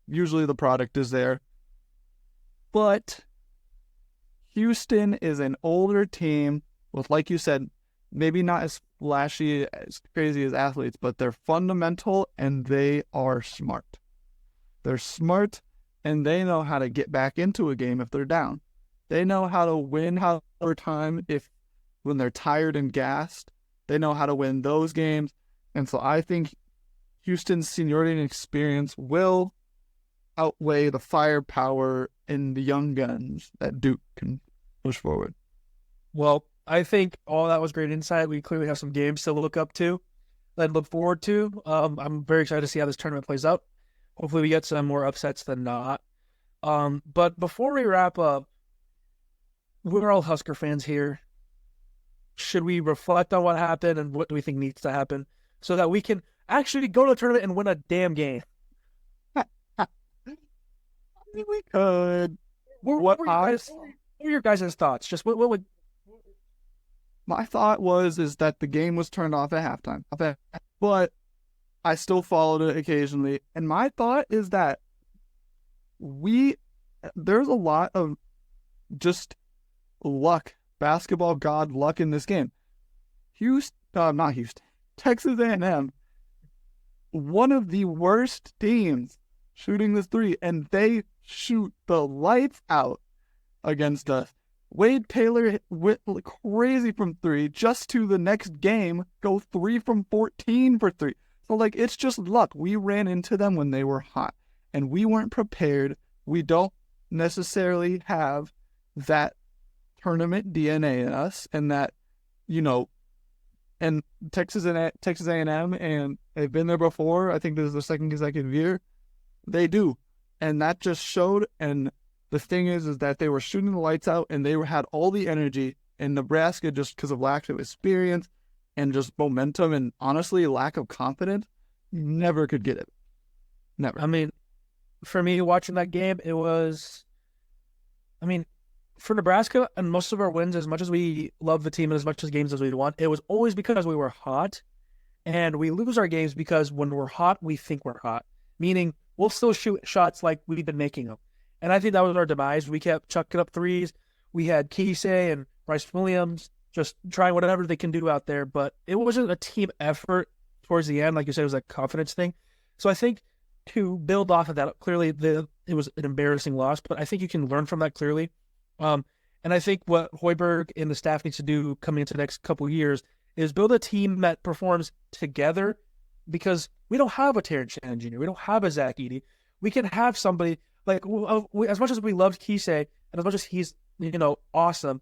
usually the product is there. But Houston is an older team with, like you said, maybe not as flashy, as crazy as athletes, but they're fundamental and they are smart. They're smart and they know how to get back into a game if they're down. They know how to win over time when they're tired and gassed. They know how to win those games. And so I think Houston's seniority and experience will outweigh the firepower and the young guns that Duke can push forward. Well, I think all that was great insight. We clearly have some games to look up to and look forward to. I'm very excited to see how this tournament plays out. Hopefully we get some more upsets than not. But before we wrap up, we're all Husker fans here. Should we reflect on what happened and what do we think needs to happen so that we can actually go to the tournament and win a damn game? I think we could. What are your guys' thoughts? Just what would... My thought is that the game was turned off at halftime. But I still followed it occasionally. And my thought is that there's a lot of just luck, basketball god luck in this game. Texas A&M, one of the worst teams shooting this three, and they shoot the lights out against us. Wade Taylor went crazy from 3, just to the next game go 3 from 14 for 3. So, like, it's just luck. We ran into them when they were hot, and we weren't prepared. We don't necessarily have that tournament DNA in us, and that, and Texas A&M, and they've been there before. I think this is the second consecutive year. They do, and that just showed. And the thing is that they were shooting the lights out, and they had all the energy. And Nebraska, just because of lack of experience and just momentum and honestly lack of confidence, never could get it. Never. I mean, for me watching that game, it was, for Nebraska and most of our wins, as much as we love the team and as much as games as we won, it was always because we were hot. And we lose our games because when we're hot, we think we're hot. Meaning, we'll still shoot shots like we've been making them. And I think that was our demise. We kept chucking up threes. We had Keisei and Bryce Williams just trying whatever they can do out there. But it wasn't a team effort towards the end. Like you said, it was a confidence thing. So I think to build off of that, clearly it was an embarrassing loss. But I think you can learn from that clearly. And I think what Hoiberg and the staff needs to do coming into the next couple of years is build a team that performs together, because we don't have a Terrence Shannon Jr. We don't have a Zach Edey. We can have somebody like, as much as we loved Keisei and as much as he's, awesome,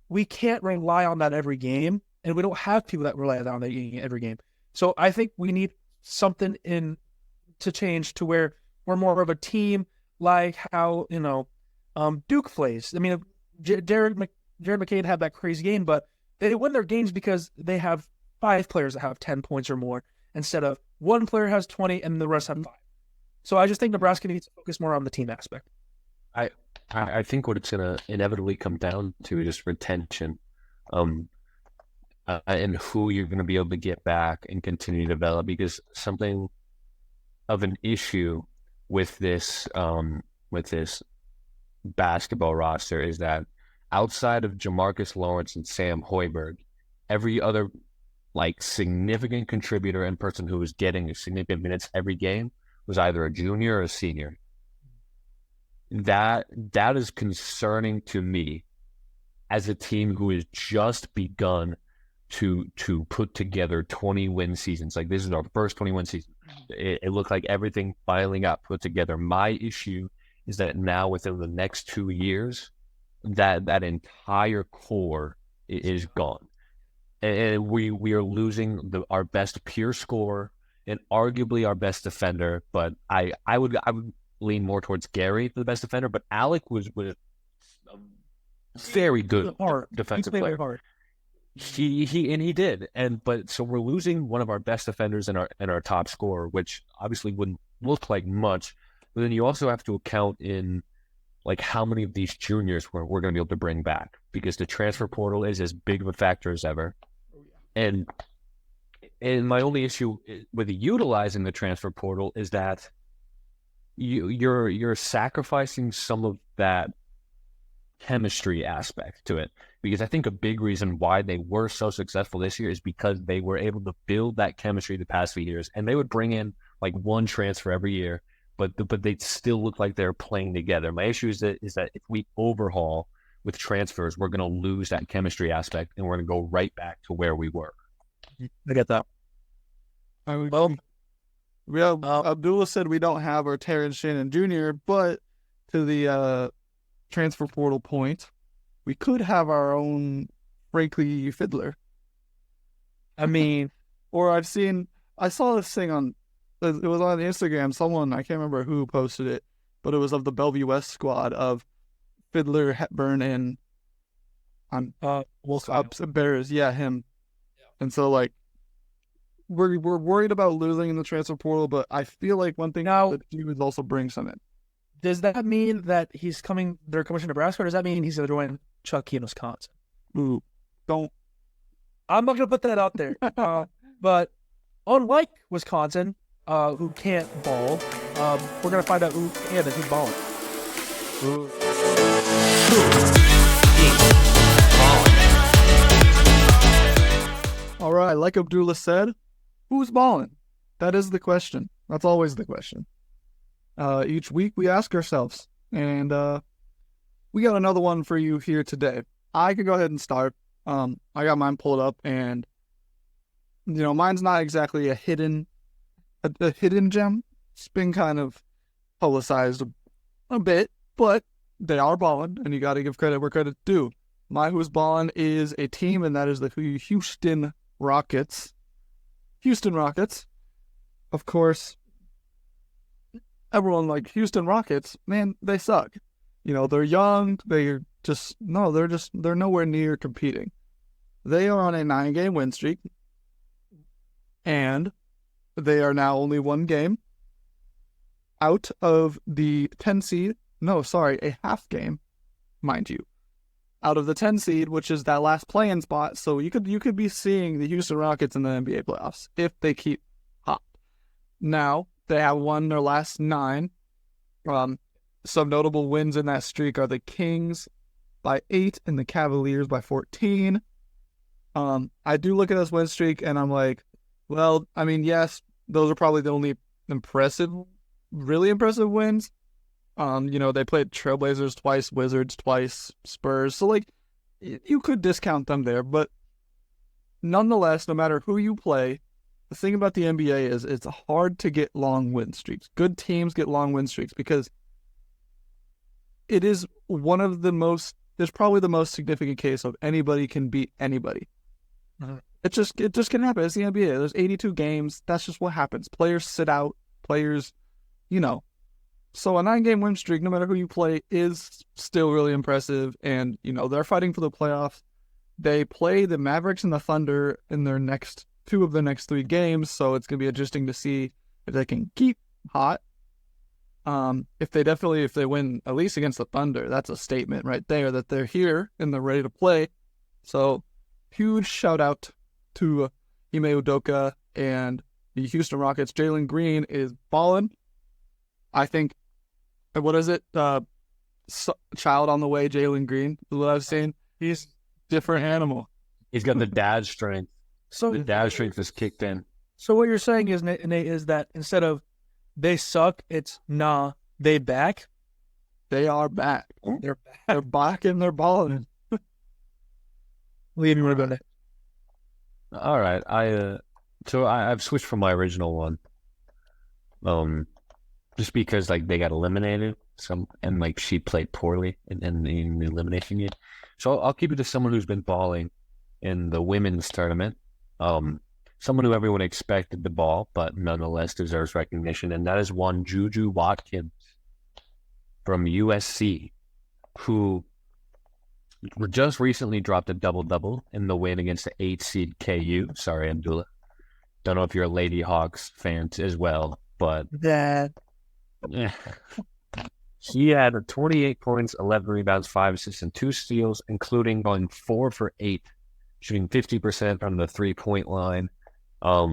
we can't rely on that every game, and we don't have people that rely on that every game. So I think we need something to change to where we're more of a team, like how, Duke plays. I mean, Jared McCain had that crazy game, but they win their games because they have 5 players that have 10 points or more instead of one player has 20 and the rest have 5. So I just think Nebraska needs to focus more on the team aspect. I think what it's going to inevitably come down to is retention, and who you're going to be able to get back and continue to develop. Because something of an issue with this basketball roster is that outside of Jamarcus Lawrence and Sam Hoiberg, every other significant contributor and person who was getting significant minutes every game was either a junior or a senior. That is concerning to me as a team who has just begun to put together 20-win seasons. Like, this is our first 20-win season. It looked like everything finally got put together. My issue is that now within the next 2 years, that entire core is gone. And we are losing our best pure scorer and arguably our best defender. But I would lean more towards Gary for the best defender. But Alec was a very good defensive player. Hard. He did. But so we're losing one of our best defenders and our top scorer, which obviously wouldn't look like much. But then you also have to account in how many of these juniors we're going to be able to bring back, because the transfer portal is as big of a factor as ever. And my only issue with utilizing the transfer portal is that you're sacrificing some of that chemistry aspect to it, because I think a big reason why they were so successful this year is because they were able to build that chemistry the past few years, and they would bring in one transfer every year, but they still look like they're playing together. My issue is that if we overhaul with transfers, we're going to lose that chemistry aspect, and we're going to go right back to where we were. I get that. Abdullah said we don't have our Terrence Shannon Jr., but to the transfer portal point, we could have our own Franklin Fiddler. Or I saw this thing it was on Instagram, someone, I can't remember who posted it, but it was of the Bellevue West squad of Fiddler, Hepburn, and Bears. Yeah, him. Yeah. And so, we're worried about losing in the transfer portal, but I feel like one thing that he would also bring some in. Does that mean that they're coming to Nebraska, or does that mean he's going to join Chucky in Wisconsin? Ooh, don't. I'm not going to put that out there. But unlike Wisconsin, who can't ball, we're going to find out who can and who's balling. All right, like Abdullah said, who's balling? That is the question. That's always the question. Each week we ask ourselves, and we got another one for you here today. I could go ahead and start. I got mine pulled up, and mine's not exactly a hidden gem. It's been kind of publicized a bit, but they are balling, and you got to give credit where credit's due. My who's balling is a team, and that is the Houston Rockets. Houston Rockets, of course. Everyone like Houston Rockets, man, they suck. They're young. They're nowhere near competing. They are on a 9-game win streak, and they are now only one game out of the 10 seed. No, sorry, a half game, mind you, out of the 10 seed, which is that last play-in spot. So you could be seeing the Houston Rockets in the NBA playoffs if they keep hot. Now they have won their last 9. Some notable wins in that streak are the Kings by 8 and the Cavaliers by 14. I do look at this win streak and I'm like, well, I mean, yes, those are probably the only really impressive wins. They played Trailblazers twice, Wizards twice, Spurs. So, you could discount them there. But nonetheless, no matter who you play, the thing about the NBA is it's hard to get long win streaks. Good teams get long win streaks because it is there's probably the most significant case of anybody can beat anybody. Mm-hmm. It just can happen. It's the NBA. There's 82 games. That's just what happens. Players sit out. Players, So a 9-game win streak, no matter who you play, is still really impressive. And, they're fighting for the playoffs. They play the Mavericks and the Thunder in their next 2 of the next 3 games. So it's going to be interesting to see if they can keep hot. If they win at least against the Thunder, that's a statement right there that they're here and they're ready to play. So huge shout out to Ime Udoka and the Houston Rockets. Jalen Green is balling. I think, what is it? Child on the way, Jalen Green is what I've seen. He's different animal. He's got the dad strength. So the dad strength is kicked in. So what you're saying is, Nate, is that instead of they suck, it's they back. They are back. They're back. They're back and they're balling. Liam, you want to go next? All right. I've switched from my original one. Just because they got eliminated, and she played poorly in the elimination game. So I'll keep it to someone who's been balling in the women's tournament. Someone who everyone expected to ball, but nonetheless deserves recognition, and that is one Juju Watkins from USC, who just recently dropped a double-double in the win against the 8 seed KU. Sorry, Abdullah. Don't know if you're a Lady Hawks fan as well, but that. Yeah. He had 28 points, 11 rebounds, 5 assists, and 2 steals, including going 4 for 8, shooting 50% from the 3-point line. A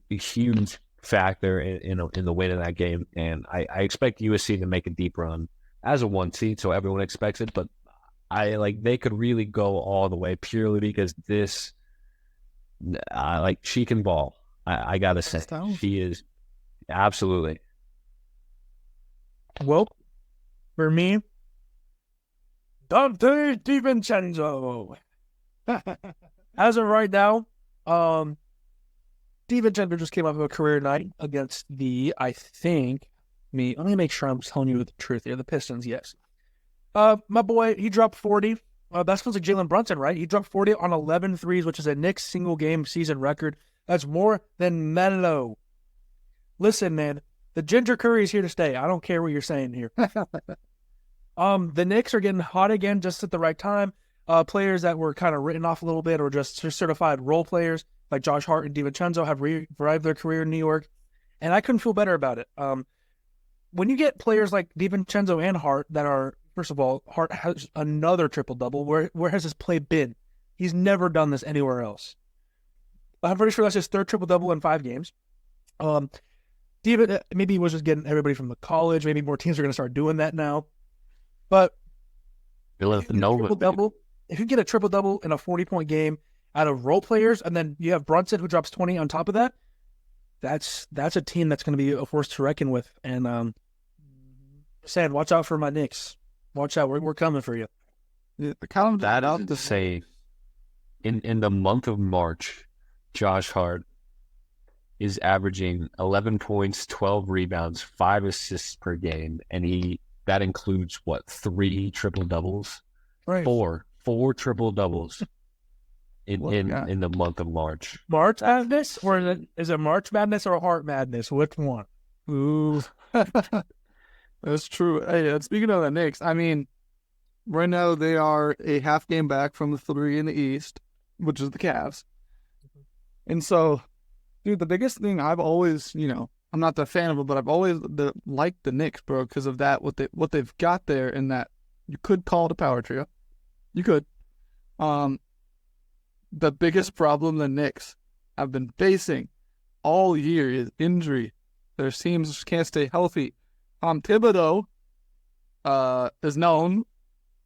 huge factor in the win of that game, and I expect USC to make a deep run as a 1 seed, so everyone expects it. But they could really go all the way purely because this, she can ball. I gotta say, she is absolutely. Well, for me, Dante DiVincenzo. As of right now, DiVincenzo just came off of a career night against let me make sure I'm telling you the truth here, the Pistons, yes. My boy, he dropped 40. That's because of Jalen Brunson, right? He dropped 40 on 11 threes, which is a Knicks single-game season record. That's more than Melo. Listen, man, the Ginger Curry is here to stay. I don't care what you're saying here. The Knicks are getting hot again just at the right time. Players that were kind of written off a little bit or just certified role players like Josh Hart and DiVincenzo have revived their career in New York, and I couldn't feel better about it. When you get players like DiVincenzo and Hart that are, first of all, Hart has another triple-double. Where has his play been? He's never done this anywhere else. I'm pretty sure that's his 3rd triple-double in 5 games. Maybe he was just getting everybody from the college. Maybe more teams are going to start doing that now. But if you get a triple-double in a 40-point game out of role players, and then you have Brunson who drops 20 on top of that, that's a team that's going to be a force to reckon with. And watch out for my Knicks. Watch out. We're coming for you. Yeah, count them That out is to insane. In the month of March, Josh Hart is averaging 11 points, 12 rebounds, 5 assists per game, and that includes what, 3 triple doubles, Right. four triple doubles in the month of March. March Madness, or is it March Madness or Heart Madness? Which one? Ooh, that's true. Hey, speaking of the Knicks, I mean, right now they are a half game back from the 3 in the East, which is the Cavs. And so, dude, the biggest thing I've always, I'm not the fan of it, but I've always liked the Knicks, bro, because of that, what they've got there, in that you could call it a power trio. You could. The biggest problem the Knicks have been facing all year is injury. Their teams just can't stay healthy. Thibodeau is known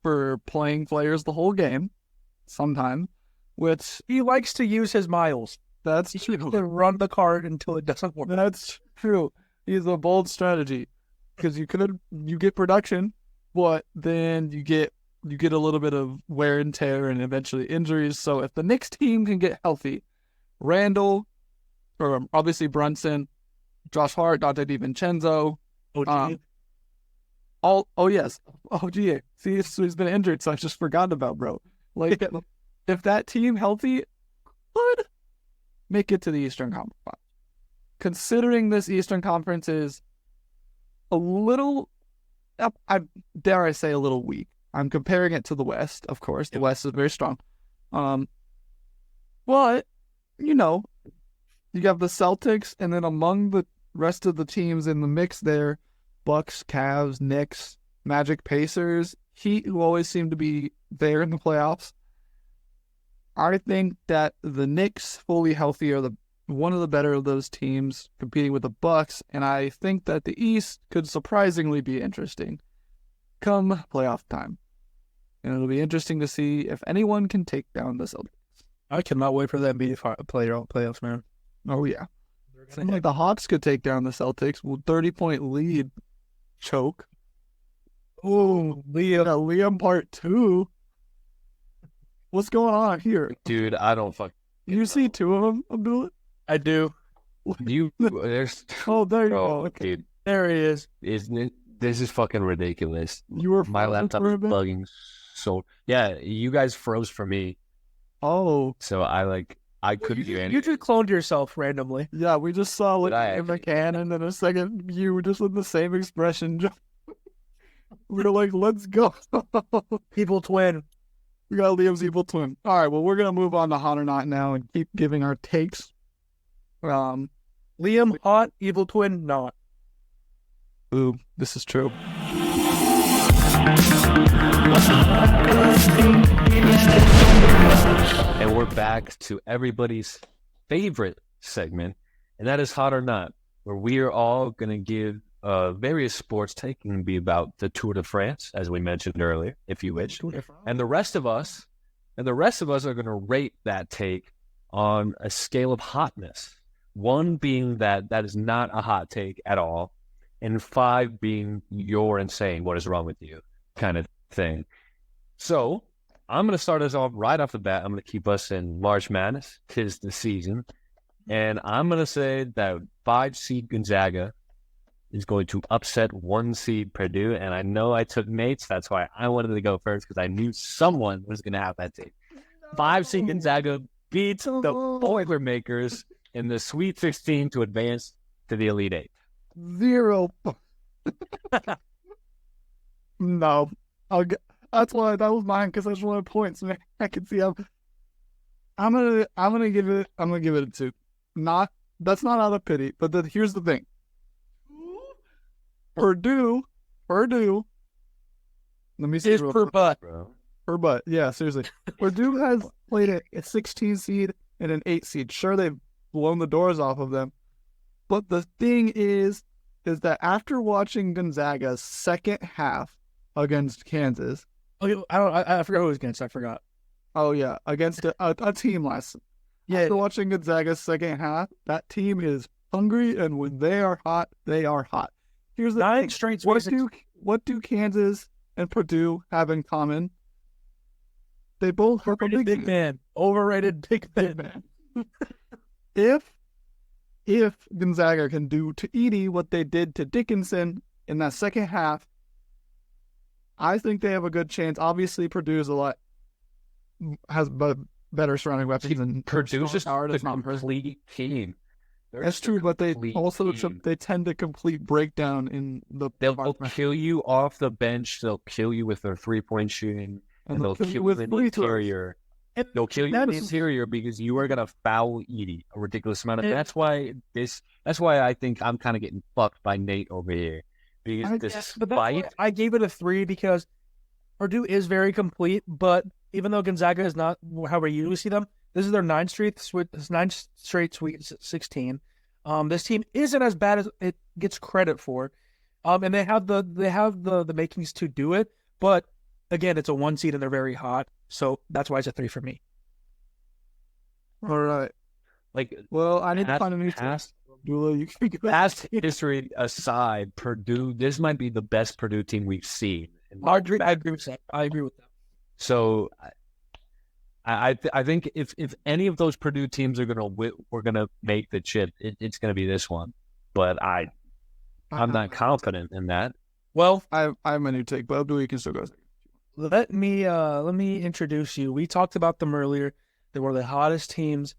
for playing players the whole game, sometimes, which He likes to use his miles. that's He true. likes to run the card until it doesn't work. That's true. He's a bold strategy, because you get production, but then you get a little bit of wear and tear and eventually injuries. So if the Knicks team can get healthy, Randall, or obviously Brunson, Josh Hart, Dante DiVincenzo, OG. oh yes, gee, see, he's been injured, so I just forgot about, bro. Like, if that team healthy could make it to the Eastern Conference. Considering this Eastern Conference is a little, I dare I say, a little weak. I'm comparing it to the West, of course. The West is very strong. But, you have the Celtics, and then among the rest of the teams in the mix there, Bucks, Cavs, Knicks, Magic, Pacers, Heat, who always seem to be there in the playoffs. I think that the Knicks, fully healthy, are one of the better of those teams competing with the Bucks, and I think that the East could surprisingly be interesting come playoff time. And it'll be interesting to see if anyone can take down the Celtics. I cannot wait for that playoffs, man. Oh, yeah. Seems like the Hawks could take down the Celtics with 30-point lead. Choke. Oh, Liam part 2. What's going on here? Dude, I don't fuck. You see 2 of them, Abdullah? I do. There's Oh, there you go. Okay. Dude, there he is. Isn't it? This is fucking ridiculous. You were My laptop is bugging. So yeah, you guys froze for me. Oh, so I couldn't do anything. You just cloned yourself randomly. Yeah, we just saw Did I in the actually? can, and then a second you were just with the same expression. We were like, let's go. Evil twin. We got Liam's evil twin. All right, well, we're going to move on to Hot or Not now and keep giving our takes. Liam, hot, evil twin, not. Ooh, this is true. And we're back to everybody's favorite segment, and that is Hot or Not, where we are all going to give various sports take. Can be about the Tour de France, as we mentioned earlier, if you wish. And the rest of us are going to rate that take on a scale of hotness. 1 being that is not a hot take at all, and 5 being you're insane, what is wrong with you, kind of thing. So I'm going to start us off right off the bat. I'm going to keep us in March Madness. 'Tis the season. And I'm going to say that 5 seed Gonzaga is going to upset 1 seed Purdue. And I know I took Nate's. That's why I wanted to go first, because I knew someone was going to have that take. 5 seed Gonzaga beats the Boilermakers in the Sweet 16 to advance to the Elite 8. 0. No. That's why that was mine, because I just wanted points, man. I can see I'm gonna give it a 2. That's not out of pity, but here's the thing. Purdue. Let me see. Is per butt. Per butt. Yeah, seriously. Purdue has played a 16 seed and an 8 seed. Sure, they've blown the doors off of them, but the thing is that after watching Gonzaga's second half against Kansas. Oh, I forgot who it was against. I forgot. Oh yeah, against a team last. Yeah. After watching Gonzaga's second half, that team is hungry, and when they are hot, they are hot. Here's the 9 thing. straight. What do Kansas and Purdue have in common? They both have a Overrated big man. Overrated big man. If Gonzaga can do to Edey what they did to Dickinson in that second half, I think they have a good chance. Obviously, Purdue's has better surrounding weapons than Purdue's just Howard. a complete team. That's true, but they also they tend to complete breakdown in the. They'll kill you off the bench. They'll kill you with their 3-point shooting, and they'll kill you with the interior. They'll kill you in the interior because you are gonna foul Edey a ridiculous amount of. That's why I think I'm kind of getting fucked by Nate over here because despite I gave it a 3 because Purdue is very complete, but even though Gonzaga is not how we usually see them, this is their 9th straight Sweet 16. This team isn't as bad as it gets credit for, and they have the makings to do it, but. Again, it's a 1 seed and they're very hot, so that's why it's a 3 for me. All right. Well, I need to find a new test. Dullah, you can past history aside, Purdue. This might be the best Purdue team we've seen. I agree with that. I agree with that. So, I think if any of those Purdue teams we're gonna make the chip, it's gonna be this one. But I'm not confident in that. Well, I have a new take, but Abdul, you can still go. Let me introduce you. We talked about them earlier. They were the hottest teams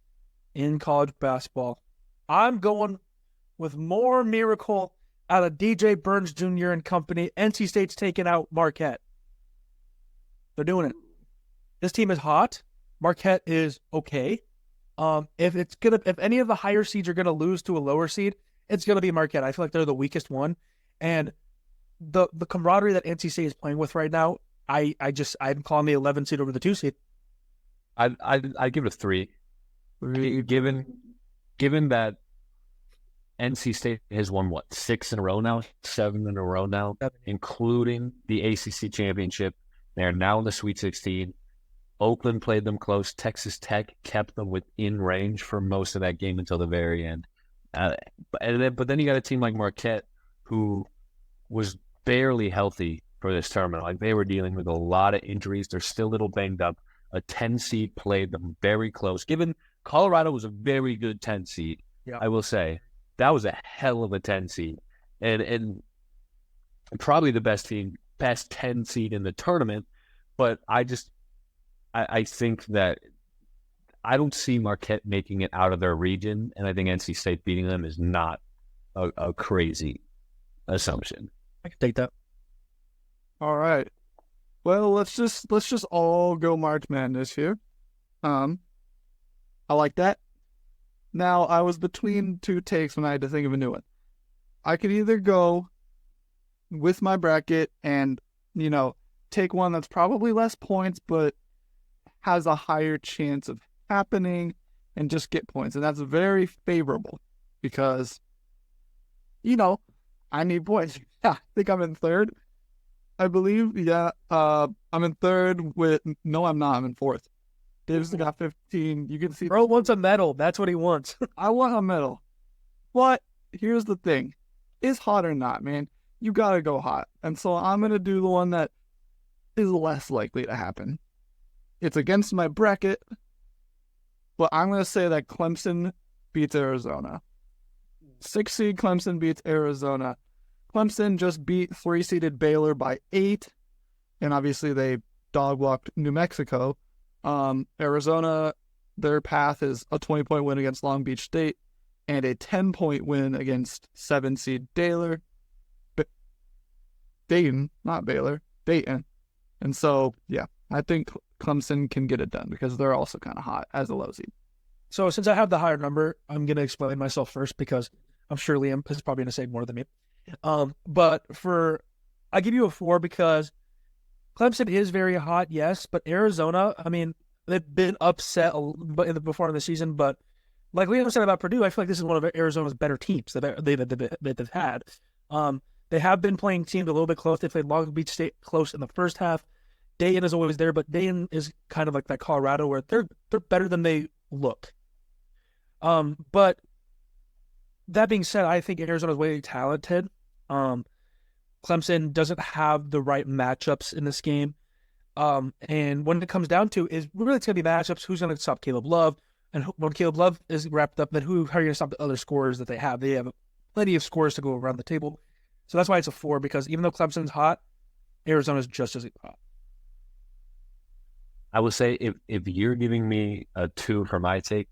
in college basketball. I'm going with more miracle out of DJ Burns Jr. and company. NC State's taking out Marquette. They're doing it. This team is hot. Marquette is okay. If any of the higher seeds are gonna lose to a lower seed, it's gonna be Marquette. I feel like they're the weakest one, and the camaraderie that NC State is playing with right now. I'm calling the 11 seed over the 2 seed. I give it a 3. Given that NC State has won 6 in a row now, 7 in a row now, including the ACC championship. They're now in the Sweet 16. Oakland played them close. Texas Tech kept them within range for most of that game until the very end. But then you got a team like Marquette who was barely healthy for this tournament. Like, they were dealing with a lot of injuries. They're still a little banged up. A 10 seed played them very close. Given Colorado was a very good 10 seed, I will say. That was a hell of a 10 seed. And probably the best 10 seed in the tournament. But I think that I don't see Marquette making it out of their region, and I think NC State beating them is not a crazy assumption. I can take that. All right. Well, let's just all go March Madness here. I like that. Now, I was between 2 takes when I had to think of a new one. I could either go with my bracket and, take one that's probably less points, but has a higher chance of happening and just get points. And that's very favorable because, I need points. Yeah, I think I'm in 3rd. I believe, I'm in 3rd no, I'm not. I'm in 4th. Davis got 15. You can see. Bro wants a medal. That's what he wants. I want a medal. But here's the thing. Is hot or not, man? You got to go hot. And so I'm going to do the one that is less likely to happen. It's against my bracket, but I'm going to say that Clemson beats Arizona. 6 seed Clemson beats Arizona. Clemson just beat 3-seeded Baylor by 8, and obviously they dog-walked New Mexico. Arizona, their path is a 20-point win against Long Beach State and a 10-point win against 7-seed Dayton, not Baylor, Dayton. And so, yeah, I think Clemson can get it done because they're also kind of hot as a low seed. So since I have the higher number, I'm going to explain myself first because I'm sure Liam is probably going to say more than me. But I give you a 4 because Clemson is very hot, yes, but Arizona, I mean, they've been upset before in the season, but like Liam said about Purdue, I feel like this is one of Arizona's better teams that they've had. They have been playing teams a little bit close. They played Long Beach State close in the first half. Dayton is always there, but Dayton is kind of like that Colorado where they're better than they look. But that being said, I think Arizona is way talented. Clemson doesn't have the right matchups in this game. And when it comes down to is really it's going to be matchups. Who's going to stop Caleb Love? And when Caleb Love is wrapped up, then how are you going to stop the other scorers that they have? They have plenty of scores to go around the table. So that's why it's a 4, because even though Clemson's hot, Arizona's just as hot. I would say if you're giving me a 2 for my take,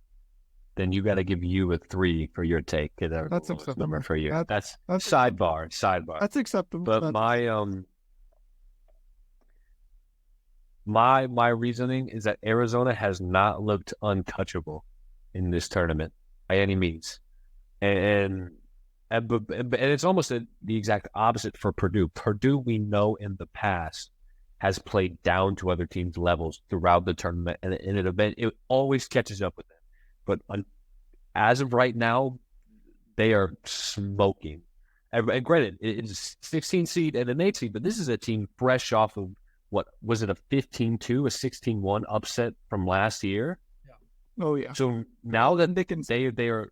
then you got to give you a 3 for your take. That's acceptable. Number for you. That's sidebar. sidebar. That's acceptable. But my reasoning is that Arizona has not looked untouchable in this tournament by any means, and it's almost the exact opposite for Purdue. Purdue, we know in the past, has played down to other teams' levels throughout the tournament, and in an event, it always catches up with them. But as of right now, they are smoking. And granted, it's a 16 seed and an 8 seed, but this is a team fresh off of, what was it, a 15-2, a 16-1 upset from last year? Yeah. Oh, yeah. So now that they are,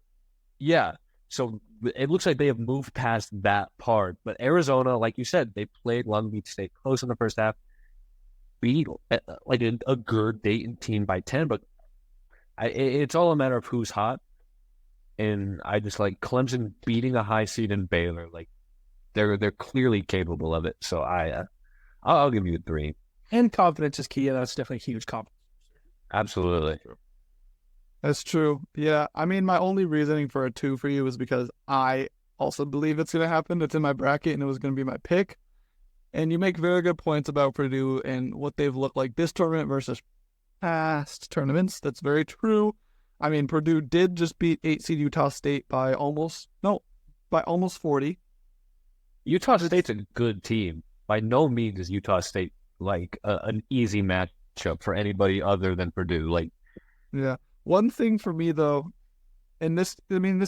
yeah. So it looks like they have moved past that part. But Arizona, like you said, they played Long Beach State close in the first half, beat like a good Dayton team by 10. But it's all a matter of who's hot. And I just like Clemson beating a high seed in Baylor. Like they're clearly capable of it. So I'll give you a 3. And confidence is key, and that's definitely huge confidence. Absolutely. That's true. Yeah. I mean, my only reasoning for a 2 for you is because I also believe it's going to happen. It's in my bracket, and it was going to be my pick. And you make very good points about Purdue and what they've looked like this tournament versus past tournaments. That's very true. I mean, Purdue did just beat 8 seed Utah State by almost 40. Utah State's a good team. By no means is Utah State like an easy matchup for anybody other than Purdue. Like, yeah. One thing for me though, and this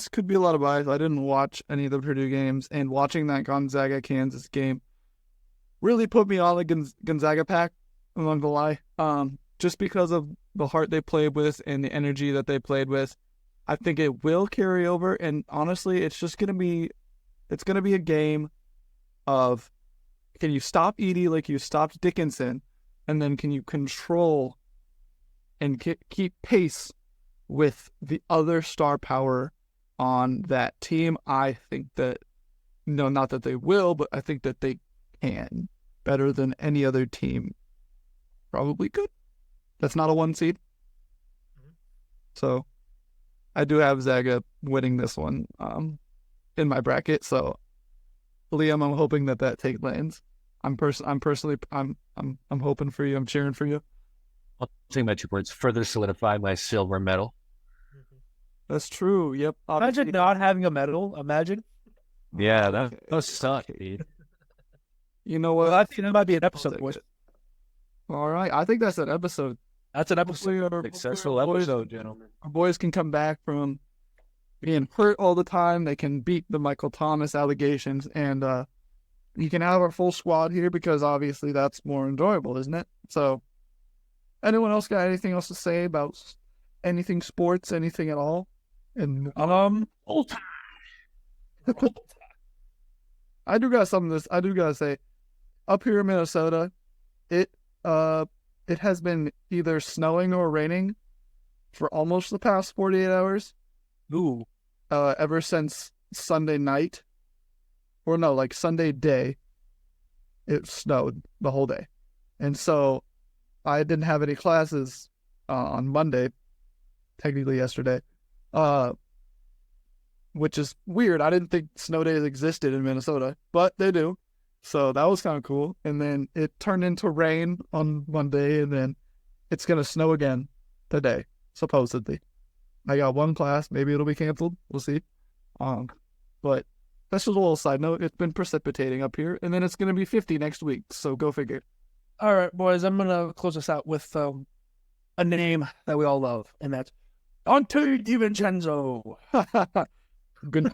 could be a lot of bias. I didn't watch any of the Purdue games, and watching that Gonzaga Kansas game really put me on the Gonzaga pack. I'm not gonna lie. Just because of the heart they played with and the energy that they played with, I think it will carry over. And honestly, it's gonna be a game of, can you stop Edey like you stopped Dickinson, and then can you control and keep pace with the other star power on that team? I think that, no, not that they will, but I think that they can better than any other team probably could. That's not a 1 seed. So I do have Zaga winning this one in my bracket. So Liam, I'm hoping that take lands. I'm hoping for you. I'm cheering for you. I'll take my 2 points. Further solidify my silver medal. That's true. Yep. Imagine not having a medal. Imagine. Yeah, that suck, dude. You know what? Well, I think that might be an episode, boys. All right. I think that's an episode. That's an episode. Successful episode, gentlemen. Our boys can come back from being hurt all the time. They can beat the Michael Thomas allegations, and you can have our full squad here because obviously that's more enjoyable, isn't it? So, anyone else got anything else to say about anything sports, anything at all? And Old time. I do gotta say, up here in Minnesota, it has been either snowing or raining for almost the past 48 hours. Ooh. Ever since Sunday night, or no, like Sunday day, it snowed the whole day. And so I didn't have any classes on Monday, technically yesterday, which is weird. I didn't think snow days existed in Minnesota, but they do. So that was kind of cool. And then it turned into rain on Monday, and then it's going to snow again today, supposedly. I got 1 class. Maybe it'll be canceled. We'll see. But that's just a little side note. It's been precipitating up here, and then it's going to be 50 next week. So go figure. All right, boys. I'm going to close this out with a name that we all love, and that's Dante DiVincenzo. Good.